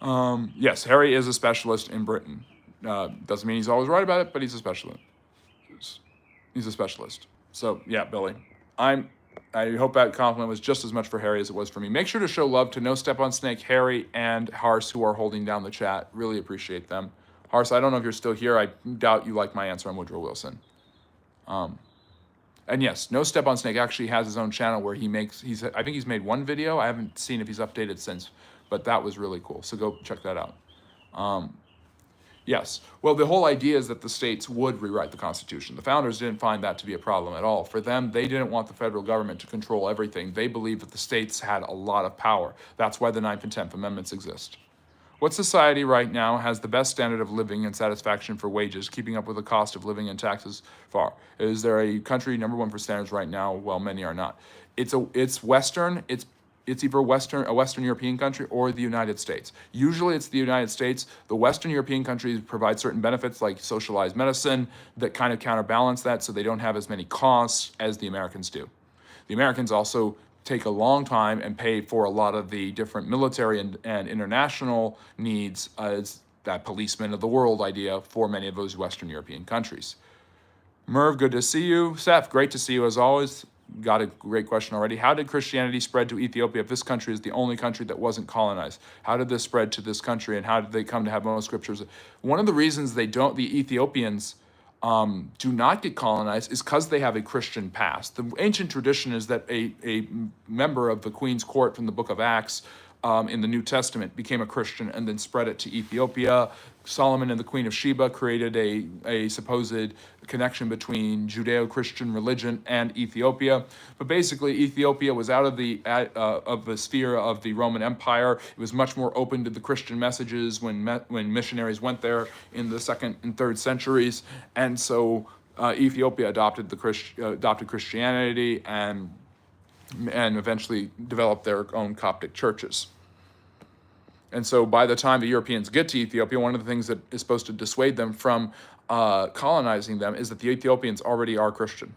Yes, Harry is a specialist in Britain. Doesn't mean he's always right about it, but he's a specialist. He's a specialist. So yeah, Billy, I hope that compliment was just as much for Harry as it was for me. Make sure to show love to No Step on Snake, Harry, and Hars, who are holding down the chat. Really appreciate them. Hars, I don't know if you're still here. I doubt you like my answer on Woodrow Wilson. And yes, No Step on Snake actually has his own channel where I think he's made one video. I haven't seen if he's updated since, but that was really cool. So go check that out. Yes. Well, the whole idea is that the states would rewrite the Constitution. The founders didn't find that to be a problem at all. For them, they didn't want the federal government to control everything. They believed that the states had a lot of power. That's why the 9th and 10th Amendments exist. What society right now has the best standard of living and satisfaction for wages, keeping up with the cost of living and taxes far? Is there a country number one for standards right now? Well, many are not. It's Western. It's either a Western European country or the United States. Usually it's the United States. The Western European countries provide certain benefits like socialized medicine that kind of counterbalance that, so they don't have as many costs as the Americans do. The Americans also take a long time and pay for a lot of the different military and international needs as that policeman of the world idea for many of those Western European countries. Merv, good to see you. Seth, great to see you as always. Got a great question already. How did Christianity spread to Ethiopia if this country is the only country that wasn't colonized? How did this spread to this country, and how did they come to have most scriptures? One of the reasons the Ethiopians do not get colonized is because they have a Christian past. The ancient tradition is that a member of the Queen's Court from the book of Acts in the New Testament became a Christian and then spread it to Ethiopia. Solomon and the Queen of Sheba created a supposed connection between Judeo-Christian religion and Ethiopia. But basically, Ethiopia was out of the sphere of the Roman Empire. It was much more open to the Christian messages when missionaries went there in the 2nd and 3rd centuries. And so Ethiopia adopted Christianity and eventually developed their own Coptic churches. And so by the time the Europeans get to Ethiopia, one of the things that is supposed to dissuade them from colonizing them is that the Ethiopians already are Christian.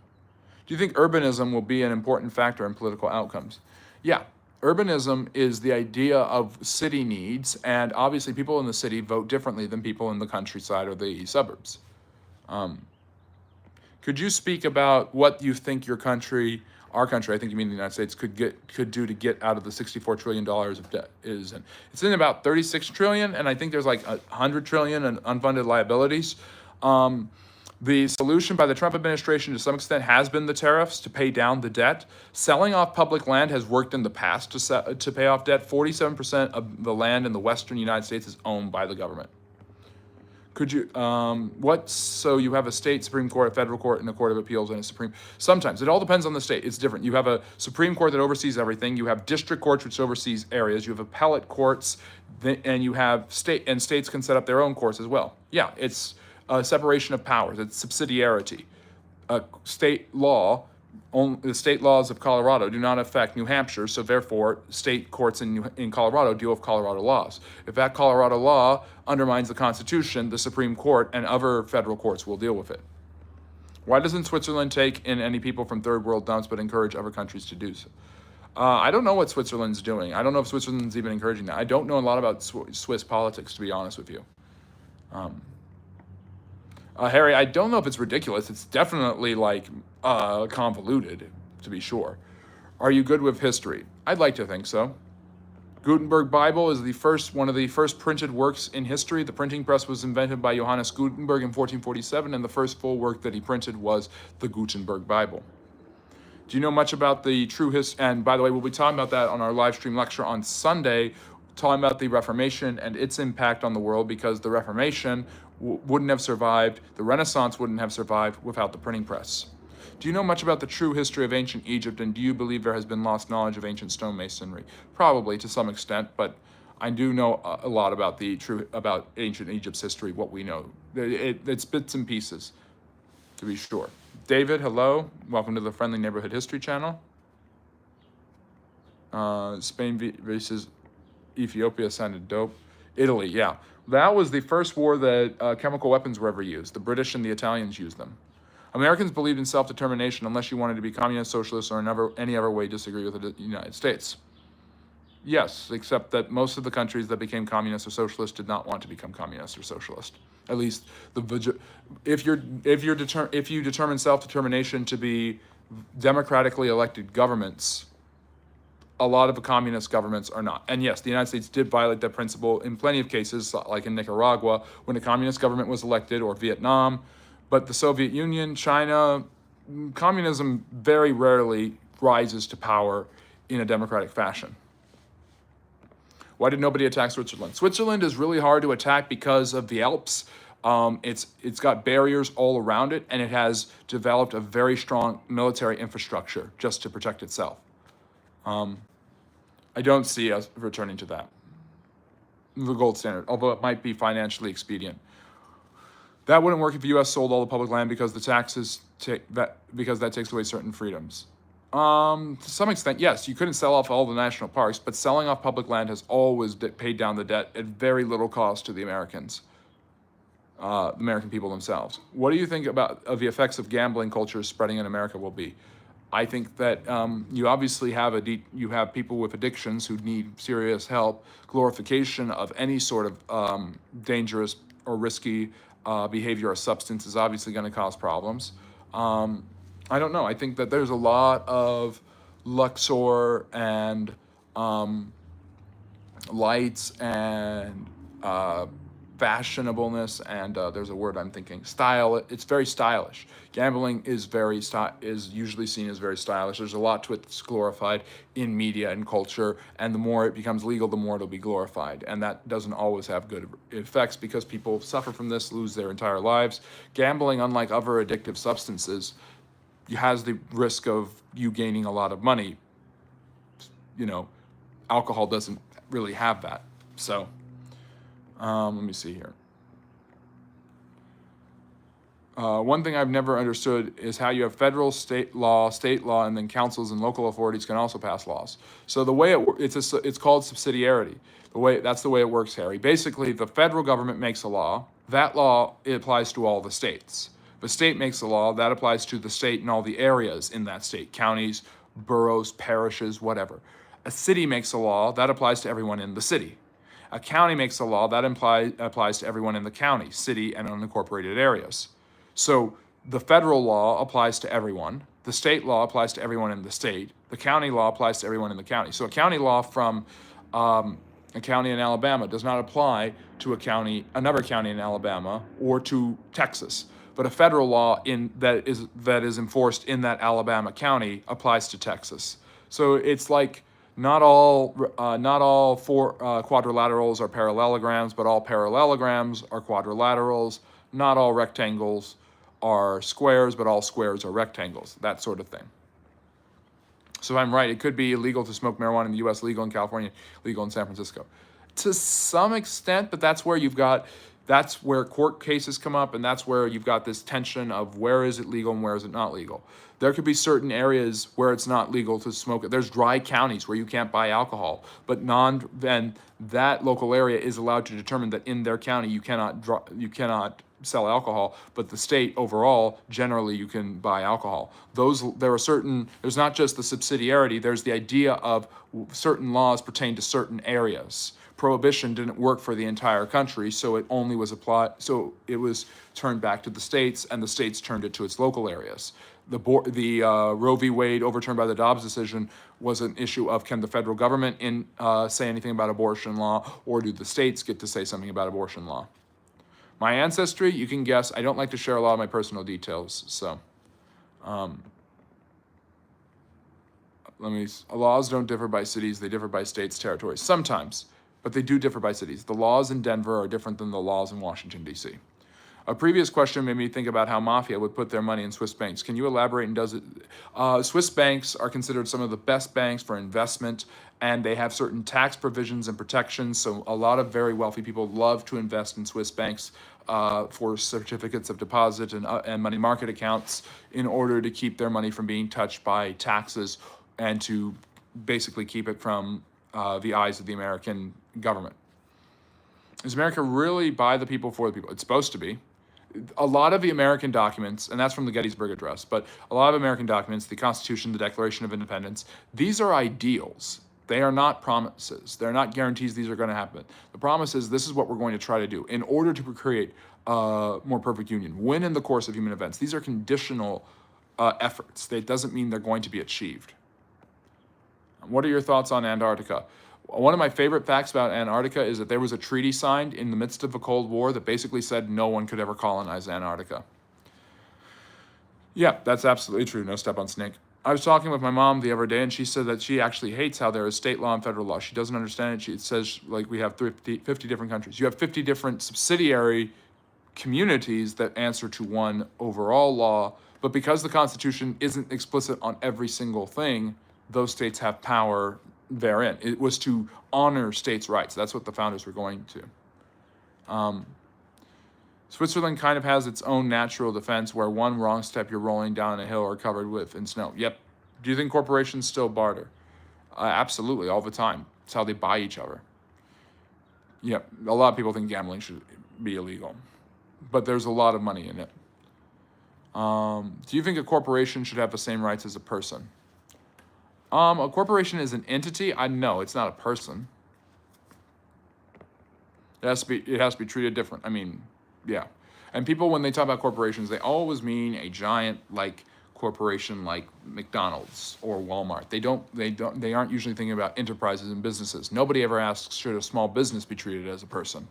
Do you think urbanism will be an important factor in political outcomes? Yeah, urbanism is the idea of city needs, and obviously people in the city vote differently than people in the countryside or the suburbs. Could you speak about what you think our country, I think you mean the United States, could do to get out of the $64 trillion of debt is? And it's in about 36 trillion, and I think there's like 100 trillion in unfunded liabilities. The solution by the Trump administration to some extent has been the tariffs to pay down the debt. Selling off public land has worked in the past to pay off debt. 47% of the land in the western United States is owned by the government. Could you, so you have a state Supreme Court, a federal court, and a court of appeals, and a Supreme, sometimes, it all depends on the state, it's different. You have a Supreme Court that oversees everything, you have district courts which oversees areas, you have appellate courts, and you have states can set up their own courts as well. Yeah, it's a separation of powers, it's subsidiarity. State law, the state laws of Colorado do not affect New Hampshire, so therefore state courts in Colorado deal with Colorado laws. If that Colorado law undermines the Constitution, the Supreme Court and other federal courts will deal with it. Why doesn't Switzerland take in any people from third world dumps but encourage other countries to do so? I don't know what Switzerland's doing. I don't know if Switzerland's even encouraging that. I don't know a lot about Swiss politics, to be honest with you. Harry, I don't know if it's ridiculous. It's definitely convoluted, to be sure. Are you good with history? I'd like to think so. Gutenberg Bible is one of the first printed works in history. The printing press was invented by Johannes Gutenberg in 1447, and the first full work that he printed was the Gutenberg Bible. Do you know much about the true history? And by the way, we'll be talking about that on our live stream lecture on Sunday, talking about the Reformation and its impact on the world, because the Reformation wouldn't have survived, the Renaissance wouldn't have survived without the printing press. Do you know much about the true history of ancient Egypt, and do you believe there has been lost knowledge of ancient stonemasonry? Probably to some extent, but I do know a lot about about ancient Egypt's history, what we know. It's bits and pieces, to be sure. David, hello. Welcome to the Friendly Neighborhood History Channel. Spain versus Ethiopia sounded dope. Italy, yeah. That was the first war that chemical weapons were ever used. The British and the Italians used them. Americans believed in self-determination unless you wanted to be communist, socialist, or in any other way disagree with the United States. Yes, except that most of the countries that became communist or socialist did not want to become communist or socialist. At least if you determine self-determination to be democratically elected governments, a lot of the communist governments are not. And yes, the United States did violate that principle in plenty of cases, like in Nicaragua, when a communist government was elected, or Vietnam. But the Soviet Union, China, communism very rarely rises to power in a democratic fashion. Why did nobody attack Switzerland? Switzerland is really hard to attack because of the Alps. It's got barriers all around it, and it has developed a very strong military infrastructure just to protect itself. I don't see us returning to that, the gold standard, although it might be financially expedient. That wouldn't work if the U.S. sold all the public land because the taxes because that takes away certain freedoms. To some extent, yes, you couldn't sell off all the national parks, but selling off public land has always paid down the debt at very little cost to the Americans, the American people themselves. What do you think of the effects of gambling culture spreading in America will be? I think that you obviously have you have people with addictions who need serious help. Glorification of any sort of dangerous or risky behavior or substance is obviously going to cause problems. I don't know. I think that there's a lot of Luxor and lights and fashionableness, and there's a word I'm thinking, style. It's very stylish. Gambling is usually seen as very stylish. There's a lot to it that's glorified in media and culture, and the more it becomes legal, the more it'll be glorified. And that doesn't always have good effects because people suffer from this, lose their entire lives. Gambling, unlike other addictive substances, has the risk of you gaining a lot of money. Alcohol doesn't really have that. So let me see here. One thing I've never understood is how you have federal, state law, and then councils and local authorities can also pass laws. So the way it's called subsidiarity. That's the way it works, Harry. Basically, the federal government makes a law. That law, it applies to all the states. The state makes a law that applies to the state and all the areas in that state, counties, boroughs, parishes, whatever. A city makes a law that applies to everyone in the city. A county makes a law that applies to everyone in the county, city, and unincorporated areas. So the federal law applies to everyone. The state law applies to everyone in the state. The county law applies to everyone in the county. So a county law from a county in Alabama does not apply to another county in Alabama or to Texas. But a federal law that is enforced in that Alabama county applies to Texas. So it's like not all four quadrilaterals are parallelograms, but all parallelograms are quadrilaterals. Not all rectangles are squares, but all squares are rectangles. That sort of thing. So if I'm right, it could be illegal to smoke marijuana in the U.S., legal in California, legal in San Francisco. To some extent, but that's where court cases come up, and that's where you've got this tension of where is it legal and where is it not legal. There could be certain areas where it's not legal to smoke it. There's dry counties where you can't buy alcohol, but then that local area is allowed to determine that in their county you cannot sell alcohol, but the state overall, generally you can buy alcohol. There's not just the subsidiarity, there's the idea of certain laws pertain to certain areas. Prohibition didn't work for the entire country, so it was turned back to the states, and the states turned it to its local areas. the Roe v. Wade overturned by the Dobbs decision was an issue of, can the federal government say anything about abortion law, or do the states get to say something about abortion law? My ancestry, you can guess. I don't like to share a lot of my personal details, so laws don't differ by cities, they differ by states, territories, sometimes, but they do differ by cities. The laws in Denver are different than the laws in Washington, D.C. A previous question made me think about how mafia would put their money in Swiss banks. Can you elaborate, and does it? Swiss banks are considered some of the best banks for investment, and they have certain tax provisions and protections, so a lot of very wealthy people love to invest in Swiss banks for certificates of deposit and money market accounts in order to keep their money from being touched by taxes and to basically keep it from the eyes of the American government. Is America really by the people, for the people? It's supposed to be. A lot of the American documents, and that's from the Gettysburg Address, but a lot of American documents, the Constitution, the Declaration of Independence, these are ideals. They are not promises. They're not guarantees these are going to happen. The promise is this is what we're going to try to do in order to create a more perfect union. When in the course of human events. These are conditional efforts. That doesn't mean they're going to be achieved. What are your thoughts on Antarctica? One of my favorite facts about Antarctica is that there was a treaty signed in the midst of a Cold War that basically said no one could ever colonize Antarctica. Yeah, that's absolutely true. No step on snake. I was talking with my mom the other day, and she said that she actually hates how there is state law and federal law. She doesn't understand it. It says, like, we have 50 different countries. You have 50 different subsidiary communities that answer to one overall law, but because the Constitution isn't explicit on every single thing, those states have power therein. It was to honor states' rights. That's what the founders were going to. Switzerland kind of has its own natural defense where one wrong step you're rolling down a hill or covered with in snow. Yep. Do you think corporations still barter? Absolutely, all the time. It's how they buy each other. Yep. A lot of people think gambling should be illegal, but there's a lot of money in it. Do you think a corporation should have the same rights as a person? A corporation is an entity. No, it's not a person. It has to be treated different. I mean, yeah. And people, when they talk about corporations, they always mean a giant corporation like McDonald's or Walmart. They aren't usually thinking about enterprises and businesses. Nobody ever asks, should a small business be treated as a person?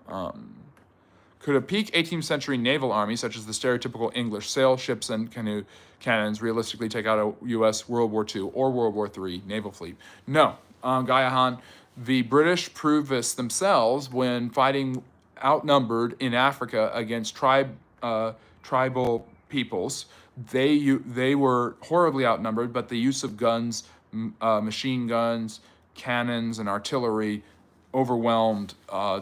Could a peak 18th century naval army, such as the stereotypical English sail ships and canoe cannons, realistically take out a U.S. World War II or World War III naval fleet? No. Gayahan, the British proved this themselves when fighting outnumbered in Africa against tribal peoples. They were horribly outnumbered, but the use of guns, machine guns, cannons, and artillery overwhelmed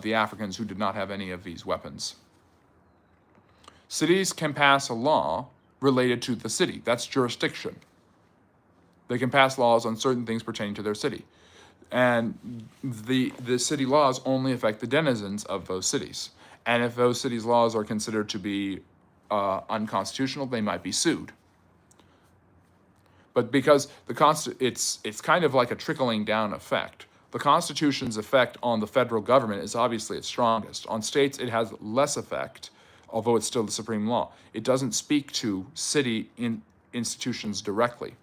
the Africans who did not have any of these weapons. Cities can pass a law related to the city. That's jurisdiction. They can pass laws on certain things pertaining to their city. And the city laws only affect the denizens of those cities. And if those cities' laws are considered to be unconstitutional, they might be sued. But because it's kind of like a trickling down effect. The Constitution's effect on the federal government is obviously its strongest. On states, it has less effect, although it's still the supreme law. It doesn't speak to city institutions directly.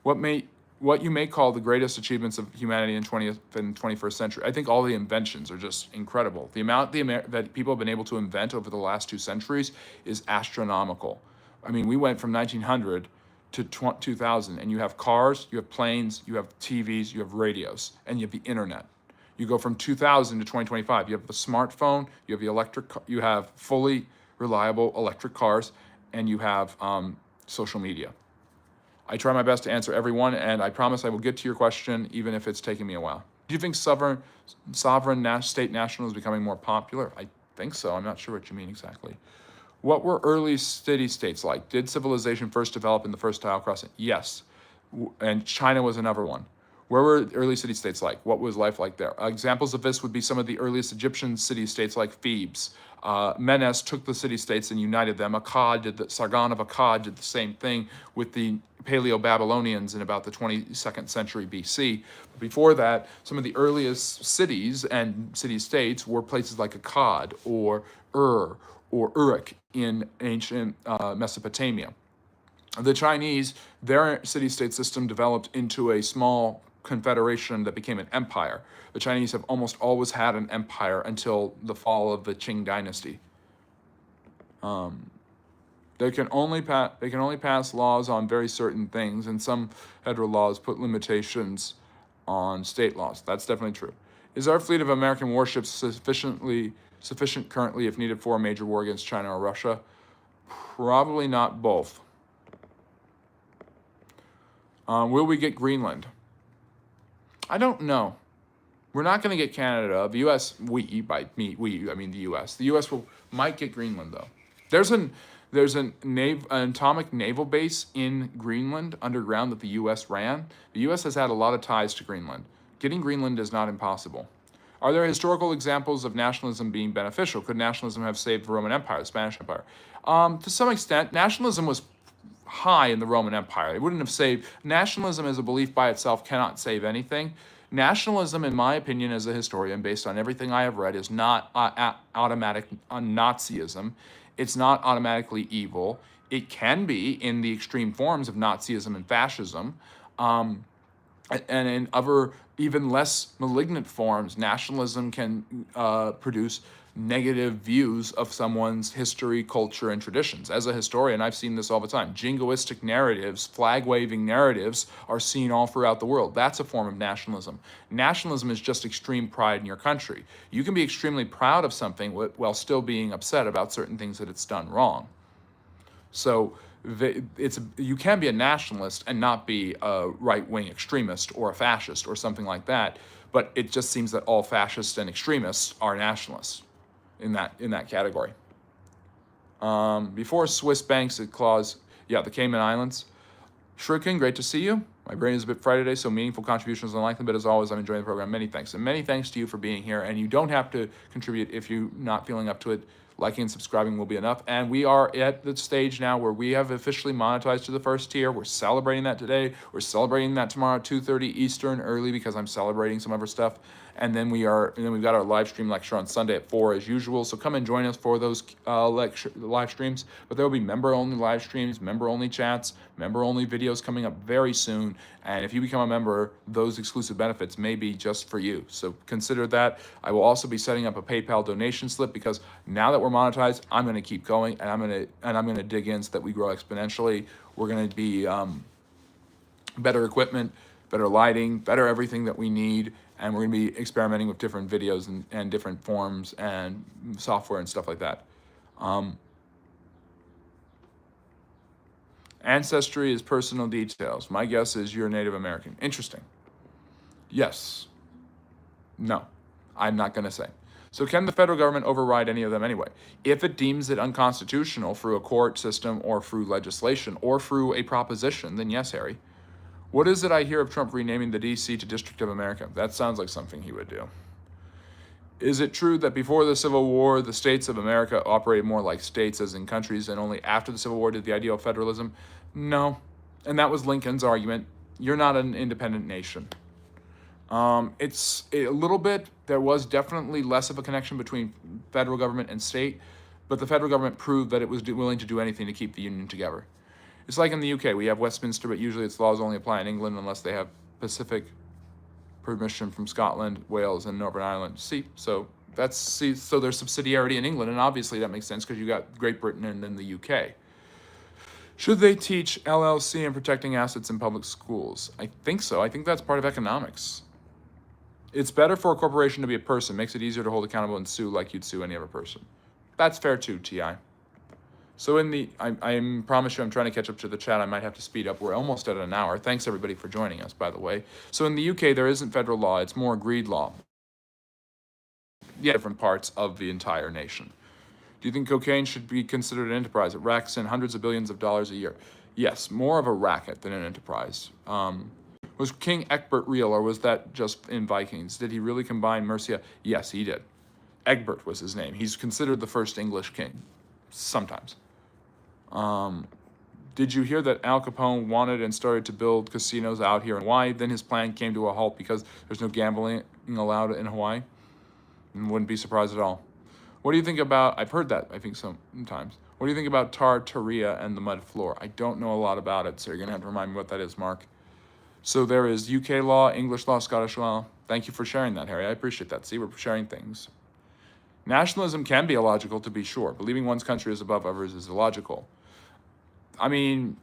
What you may call the greatest achievements of humanity in 20th and 21st century, I think all the inventions are just incredible. The amount that people have been able to invent over the last 2 centuries is astronomical. I mean, we went from 1900 to 2000, and you have cars, you have planes, you have TVs, you have radios, and you have the internet. You go from 2000 to 2025, you have the smartphone, you have you have fully reliable electric cars, and you have social media. I try my best to answer every one, and I promise I will get to your question, even if it's taking me a while. Do you think sovereign state national is becoming more popular? I think so. I'm not sure what you mean exactly. What were early city-states like? Did civilization first develop in the first tile crossing? Yes. And China was another one. Where were early city-states like? What was life like there? Examples of this would be some of the earliest Egyptian city-states like Thebes. Menes took the city-states and united them. Sargon of Akkad did the same thing with the Paleo-Babylonians in about the 22nd century BC. Before that, some of the earliest cities and city-states were places like Akkad or Ur or Uruk in ancient Mesopotamia. The Chinese, their city-state system developed into a small confederation that became an empire. The Chinese have almost always had an empire until the fall of the Qing dynasty. They can only pass laws on very certain things, and some federal laws put limitations on state laws. That's definitely true. Is our fleet of American warships sufficient currently if needed for a major war against China or Russia? Probably not both. Will we get Greenland? I don't know. We're not going to get Canada. The U.S. I mean the U.S. The U.S. might get Greenland though. There's an atomic naval base in Greenland underground that the U.S. ran. The U.S. has had a lot of ties to Greenland. Getting Greenland is not impossible. Are there historical examples of nationalism being beneficial? Could nationalism have saved the Roman Empire, the Spanish Empire? To some extent, nationalism was high in the Roman Empire. It wouldn't have saved. Nationalism as a belief by itself cannot save anything. Nationalism, in my opinion as a historian, based on everything I have read, is not automatic Nazism. It's not automatically evil. It can be in the extreme forms of Nazism and fascism. And in other, even less malignant forms, nationalism can produce negative views of someone's history, culture, and traditions. As a historian, I've seen this all the time. Jingoistic narratives, flag-waving narratives are seen all throughout the world. That's a form of nationalism. Nationalism is just extreme pride in your country. You can be extremely proud of something while still being upset about certain things that it's done wrong. So you can be a nationalist and not be a right-wing extremist or a fascist or something like that, but it just seems that all fascists and extremists are nationalists in that category. Before Swiss banks, it clause, the Cayman Islands. Shuriken, great to see you. My brain is a bit fried today, so meaningful contributions are unlikely, but as always, I'm enjoying the program. Many thanks. And many thanks to you for being here, and you don't have to contribute if you're not feeling up to it. Liking and subscribing will be enough. And we are at the stage now where we have officially monetized to the first tier. We're celebrating that today. We're celebrating that tomorrow at 2:30 Eastern early because I'm celebrating some other stuff. And then we've got our live stream lecture on Sunday at 4 as usual. So come and join us for those live streams. But there will be member-only live streams, member-only chats, member-only videos coming up very soon. And if you become a member, those exclusive benefits may be just for you. So consider that. I will also be setting up a PayPal donation slip because now that we're monetized, I'm going to keep going and I'm going to dig in so that we grow exponentially. We're going to be better equipment, better lighting, better everything that we need. And we're going to be experimenting with different videos and different forms and software and stuff like that. Ancestry is personal details. My guess is you're Native American. Interesting. Yes. No. I'm not going to say. So can the federal government override any of them anyway? If it deems it unconstitutional through a court system or through legislation or through a proposition, then yes, Harry. What is it I hear of Trump renaming the D.C. to District of America? That sounds like something he would do. Is it true that before the Civil War, the states of America operated more like states as in countries, and only after the Civil War did the idea of federalism? No. And that was Lincoln's argument. You're not an independent nation. It's a little bit, there was definitely less of a connection between federal government and state, but the federal government proved that it was willing to do anything to keep the union together. It's like in the UK, we have Westminster, but usually its laws only apply in England unless they have specific permission from Scotland, Wales, and Northern Ireland. So there's subsidiarity in England, and obviously that makes sense because you got Great Britain and then the UK. Should they teach LLC and protecting assets in public schools? I think so. I think that's part of economics. It's better for a corporation to be a person. Makes it easier to hold accountable and sue like you'd sue any other person. That's fair too, T.I. So I promise you I'm trying to catch up to the chat. I might have to speed up. We're almost at an hour. Thanks everybody for joining us, by the way. So in the UK, there isn't federal law. It's more agreed law. Yeah, different parts of the entire nation. Do you think cocaine should be considered an enterprise? It racks in hundreds of billions of dollars a year. Yes, more of a racket than an enterprise. Was King Egbert real, or was that just in Vikings? Did he really combine Mercia? Yes, he did. Egbert was his name. He's considered the first English king, sometimes. Did you hear that Al Capone wanted and started to build casinos out here in Hawaii? Then his plan came to a halt because there's no gambling allowed in Hawaii? Wouldn't be surprised at all. What do you think about, I've heard that, I think sometimes. What do you think about Tartaria and the mud floor? I don't know a lot about it, so you're going to have to remind me what that is, Mark. So there is UK law, English law, Scottish law. Thank you for sharing that, Harry. I appreciate that. See, we're sharing things. Nationalism can be illogical, to be sure. Believing one's country is above others is illogical. I mean,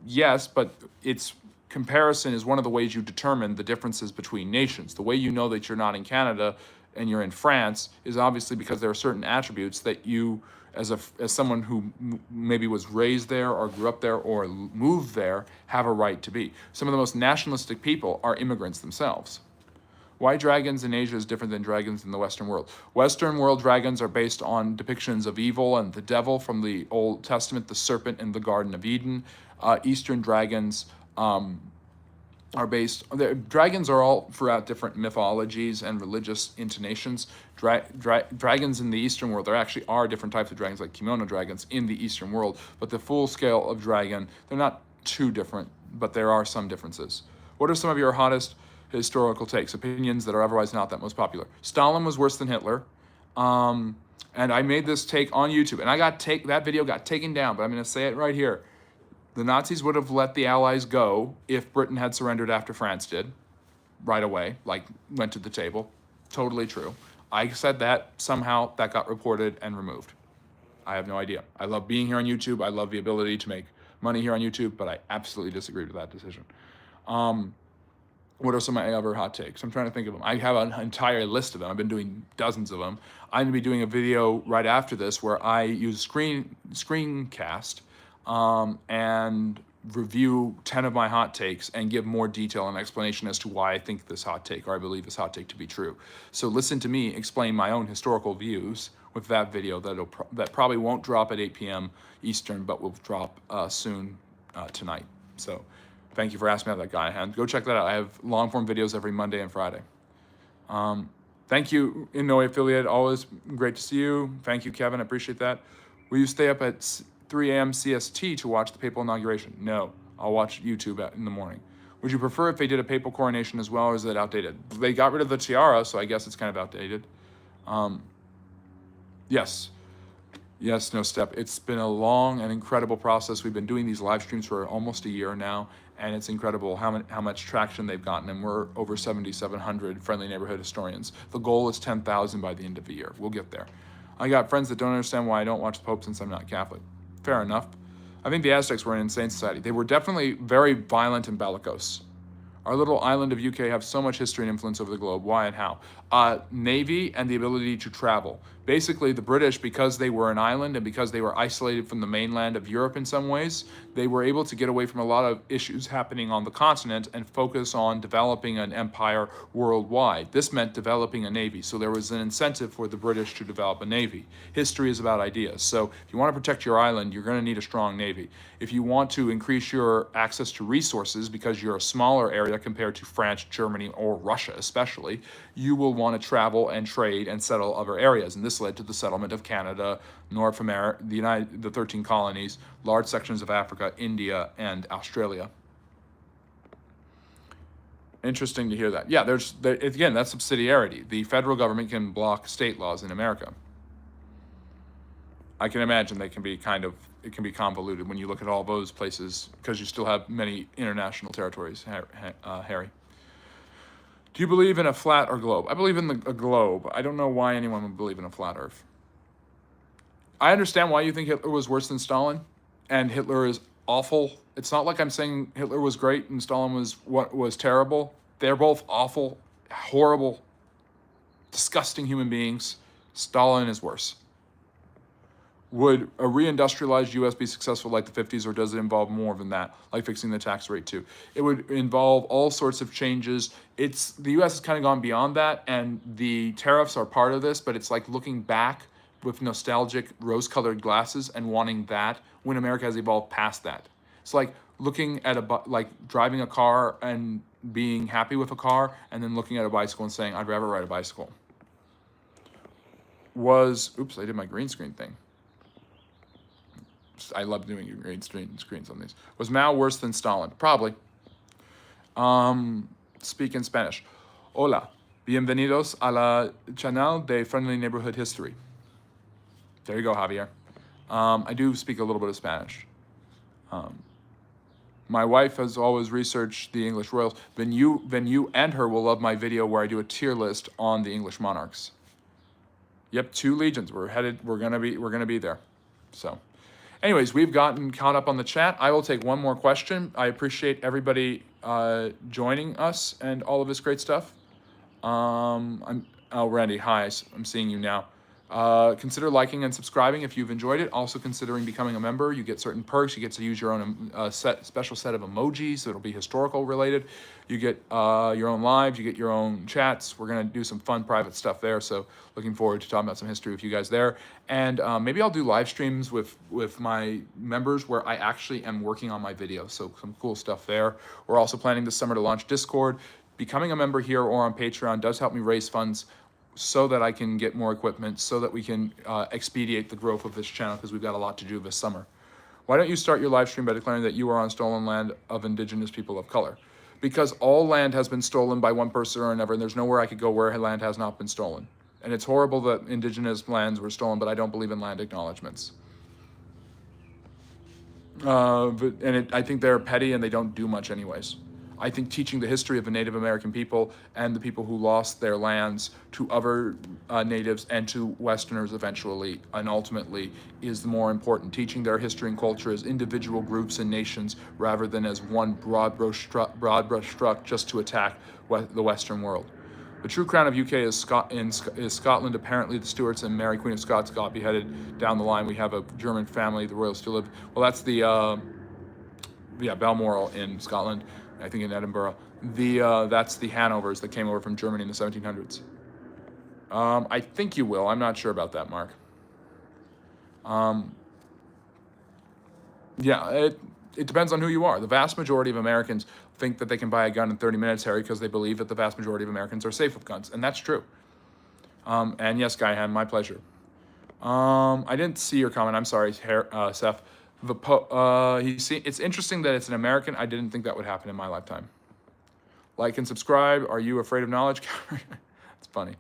yes, but it's comparison is one of the ways you determine the differences between nations. The way you know that you're not in Canada and you're in France is obviously because there are certain attributes that you, as someone who maybe was raised there or grew up there or moved there, have a right to be. Some of the most nationalistic people are immigrants themselves. Why dragons in Asia is different than dragons in the Western world? Western world dragons are based on depictions of evil and the devil from the Old Testament, the serpent in the Garden of Eden. Eastern dragons are based. Dragons are all throughout different mythologies and religious intonations. Dragons in the Eastern world, there actually are different types of dragons, like kimono dragons in the Eastern world. But the full scale of dragon, they're not too different, but there are some differences. What are some of your hottest historical takes, opinions that are otherwise not that most popular? Stalin was worse than Hitler. And I made this take on YouTube, and that video got taken down, but I'm going to say it right here. The Nazis would have let the Allies go if Britain had surrendered after France did, right away, like went to the table. Totally true. I said that, somehow that got reported and removed. I have no idea. I love being here on YouTube. I love the ability to make money here on YouTube, but I absolutely disagreed with that decision. What are some of my other hot takes? I'm trying to think of them. I have an entire list of them. I've been doing dozens of them. I'm gonna be doing a video right after this where I use screencast and review 10 of my hot takes and give more detail and explanation as to why I think this hot take, or I believe this hot take to be true. So listen to me explain my own historical views with that video that probably won't drop at 8 p.m. Eastern, but will drop soon tonight. So thank you for asking about that guy. And go check that out. I have long form videos every Monday and Friday. Thank you, Inouye affiliate. Always great to see you. Thank you, Kevin. I appreciate that. Will you stay up at 3 a.m. CST to watch the papal inauguration? No, I'll watch YouTube in the morning. Would you prefer if they did a papal coronation as well, or is it outdated? They got rid of the tiara, so I guess it's kind of outdated. Yes. Yes, no step. It's been a long and incredible process. We've been doing these live streams for almost a year now, and it's incredible how much traction they've gotten, and we're over 7,700 friendly neighborhood historians. The goal is 10,000 by the end of the year. We'll get there. I got friends that don't understand why I don't watch the Pope since I'm not Catholic. Fair enough. I think the Aztecs were an insane society. They were definitely very violent and bellicose. Our little island of UK have so much history and influence over the globe. Why and how? Navy and the ability to travel. Basically, the British, because they were an island and because they were isolated from the mainland of Europe in some ways, they were able to get away from a lot of issues happening on the continent and focus on developing an empire worldwide. This meant developing a navy, so there was an incentive for the British to develop a navy. History is about ideas. So if you want to protect your island, you're going to need a strong navy. If you want to increase your access to resources because you're a smaller area compared to France, Germany, or Russia especially, you will want to travel and trade and settle other areas. And this led to the settlement of Canada, North America, the 13 colonies, large sections of Africa, India, and Australia. Interesting to hear that. Yeah, again, that's subsidiarity. The federal government can block state laws in America. I can imagine it can be convoluted when you look at all those places because you still have many international territories, Harry. Do you believe in a flat or globe? I believe in a globe. I don't know why anyone would believe in a flat earth. I understand why you think Hitler was worse than Stalin, and Hitler is awful. It's not like I'm saying Hitler was great and Stalin was terrible. They're both awful, horrible, disgusting human beings. Stalin is worse. Would a reindustrialized U.S. be successful like the 50s, or does it involve more than that, like fixing the tax rate too? It would involve all sorts of changes. The U.S. has kind of gone beyond that, and the tariffs are part of this, but it's like looking back with nostalgic rose-colored glasses and wanting that when America has evolved past that. It's like looking at like driving a car and being happy with a car, and then looking at a bicycle and saying, I'd rather ride a bicycle. Oops, I did my green screen thing. I love doing green screens on these. Was Mao worse than Stalin? Probably. Speak in Spanish. Hola, bienvenidos a la channel de Friendly Neighborhood History. There you go, Javier. I do speak a little bit of Spanish. My wife has always researched the English royals. Then you and her will love my video where I do a tier list on the English monarchs. Yep, 2 legions. We're gonna be there. So, anyways, we've gotten caught up on the chat. I will take one more question. I appreciate everybody joining us and all of this great stuff. Randy, hi. I'm seeing you now. Consider liking and subscribing if you've enjoyed it. Also considering becoming a member. You get certain perks. You get to use your own special set of emojis. So it'll be historical related. You get your own lives. You get your own chats. We're going to do some fun private stuff there. So looking forward to talking about some history with you guys there. And maybe I'll do live streams with my members where I actually am working on my videos. So some cool stuff there. We're also planning this summer to launch Discord. Becoming a member here or on Patreon does help me raise funds so that I can get more equipment, so that we can expedite the growth of this channel, because we've got a lot to do this summer. Why don't you start your live stream by declaring that you are on stolen land of indigenous people of color? Because all land has been stolen by one person or another, and there's nowhere I could go where land has not been stolen. And it's horrible that indigenous lands were stolen, but I don't believe in land acknowledgements. I think they're petty and they don't do much anyways. I think teaching the history of the Native American people and the people who lost their lands to other natives and to Westerners eventually and ultimately is the more important. Teaching their history and culture as individual groups and nations rather than as one broad brush stroke just to attack the Western world. The true crown of UK is Scotland. Apparently, the Stuarts and Mary, Queen of Scots, got beheaded. Down the line, we have a German family. The royals still live. Well, that's the Balmoral in Scotland. I think in Edinburgh. That's the Hanovers that came over from Germany in the 1700s. I think you will. I'm not sure about that, Mark. Yeah, it depends on who you are. The vast majority of Americans think that they can buy a gun in 30 minutes, Harry, because they believe that the vast majority of Americans are safe with guns, and that's true. And yes, Guyhan, my pleasure. I didn't see your comment. I'm sorry, Seth. It's interesting that it's an American. I didn't think that would happen in my lifetime. Like and subscribe. Are you afraid of knowledge? It's funny.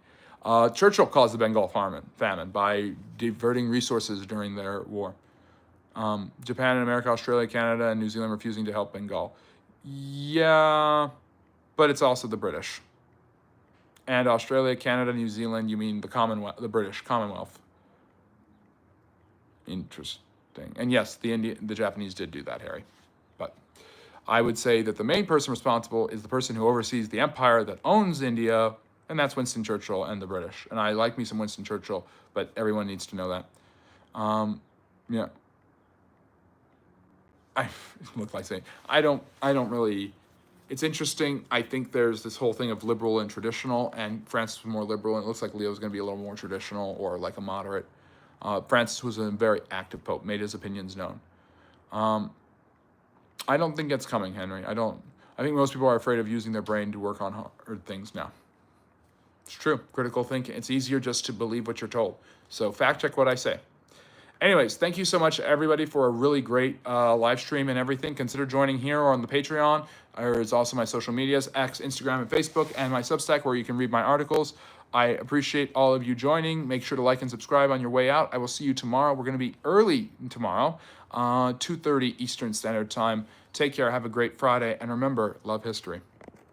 Churchill caused the Bengal famine by diverting resources during their war. Japan and America, Australia, Canada, and New Zealand refusing to help Bengal. Yeah, but it's also the British. And Australia, Canada, New Zealand, you mean the Commonwealth, the British Commonwealth. Interesting. And yes, the Japanese did do that, Harry. But I would say that the main person responsible is the person who oversees the empire that owns India, and that's Winston Churchill and the British. And I like me some Winston Churchill, but everyone needs to know that. Yeah. I look like saying I don't really. It's interesting. I think there's this whole thing of liberal and traditional, and Francis was more liberal, and it looks like Leo's going to be a little more traditional or like a moderate. Francis was a very active pope, made his opinions known. I don't think it's coming, Henry. I think most people are afraid of using their brain to work on hard things now. It's true. Critical thinking. It's easier just to believe what you're told. So fact check what I say. Anyways, thank you so much, everybody, for a really great live stream and everything. Consider joining here or on the Patreon. There's also my social medias, X, Instagram, and Facebook, and my Substack, where you can read my articles. I appreciate all of you joining. Make sure to like and subscribe on your way out. I will see you tomorrow. We're going to be early tomorrow, 2:30 Eastern Standard Time. Take care. Have a great Friday. And remember, love history.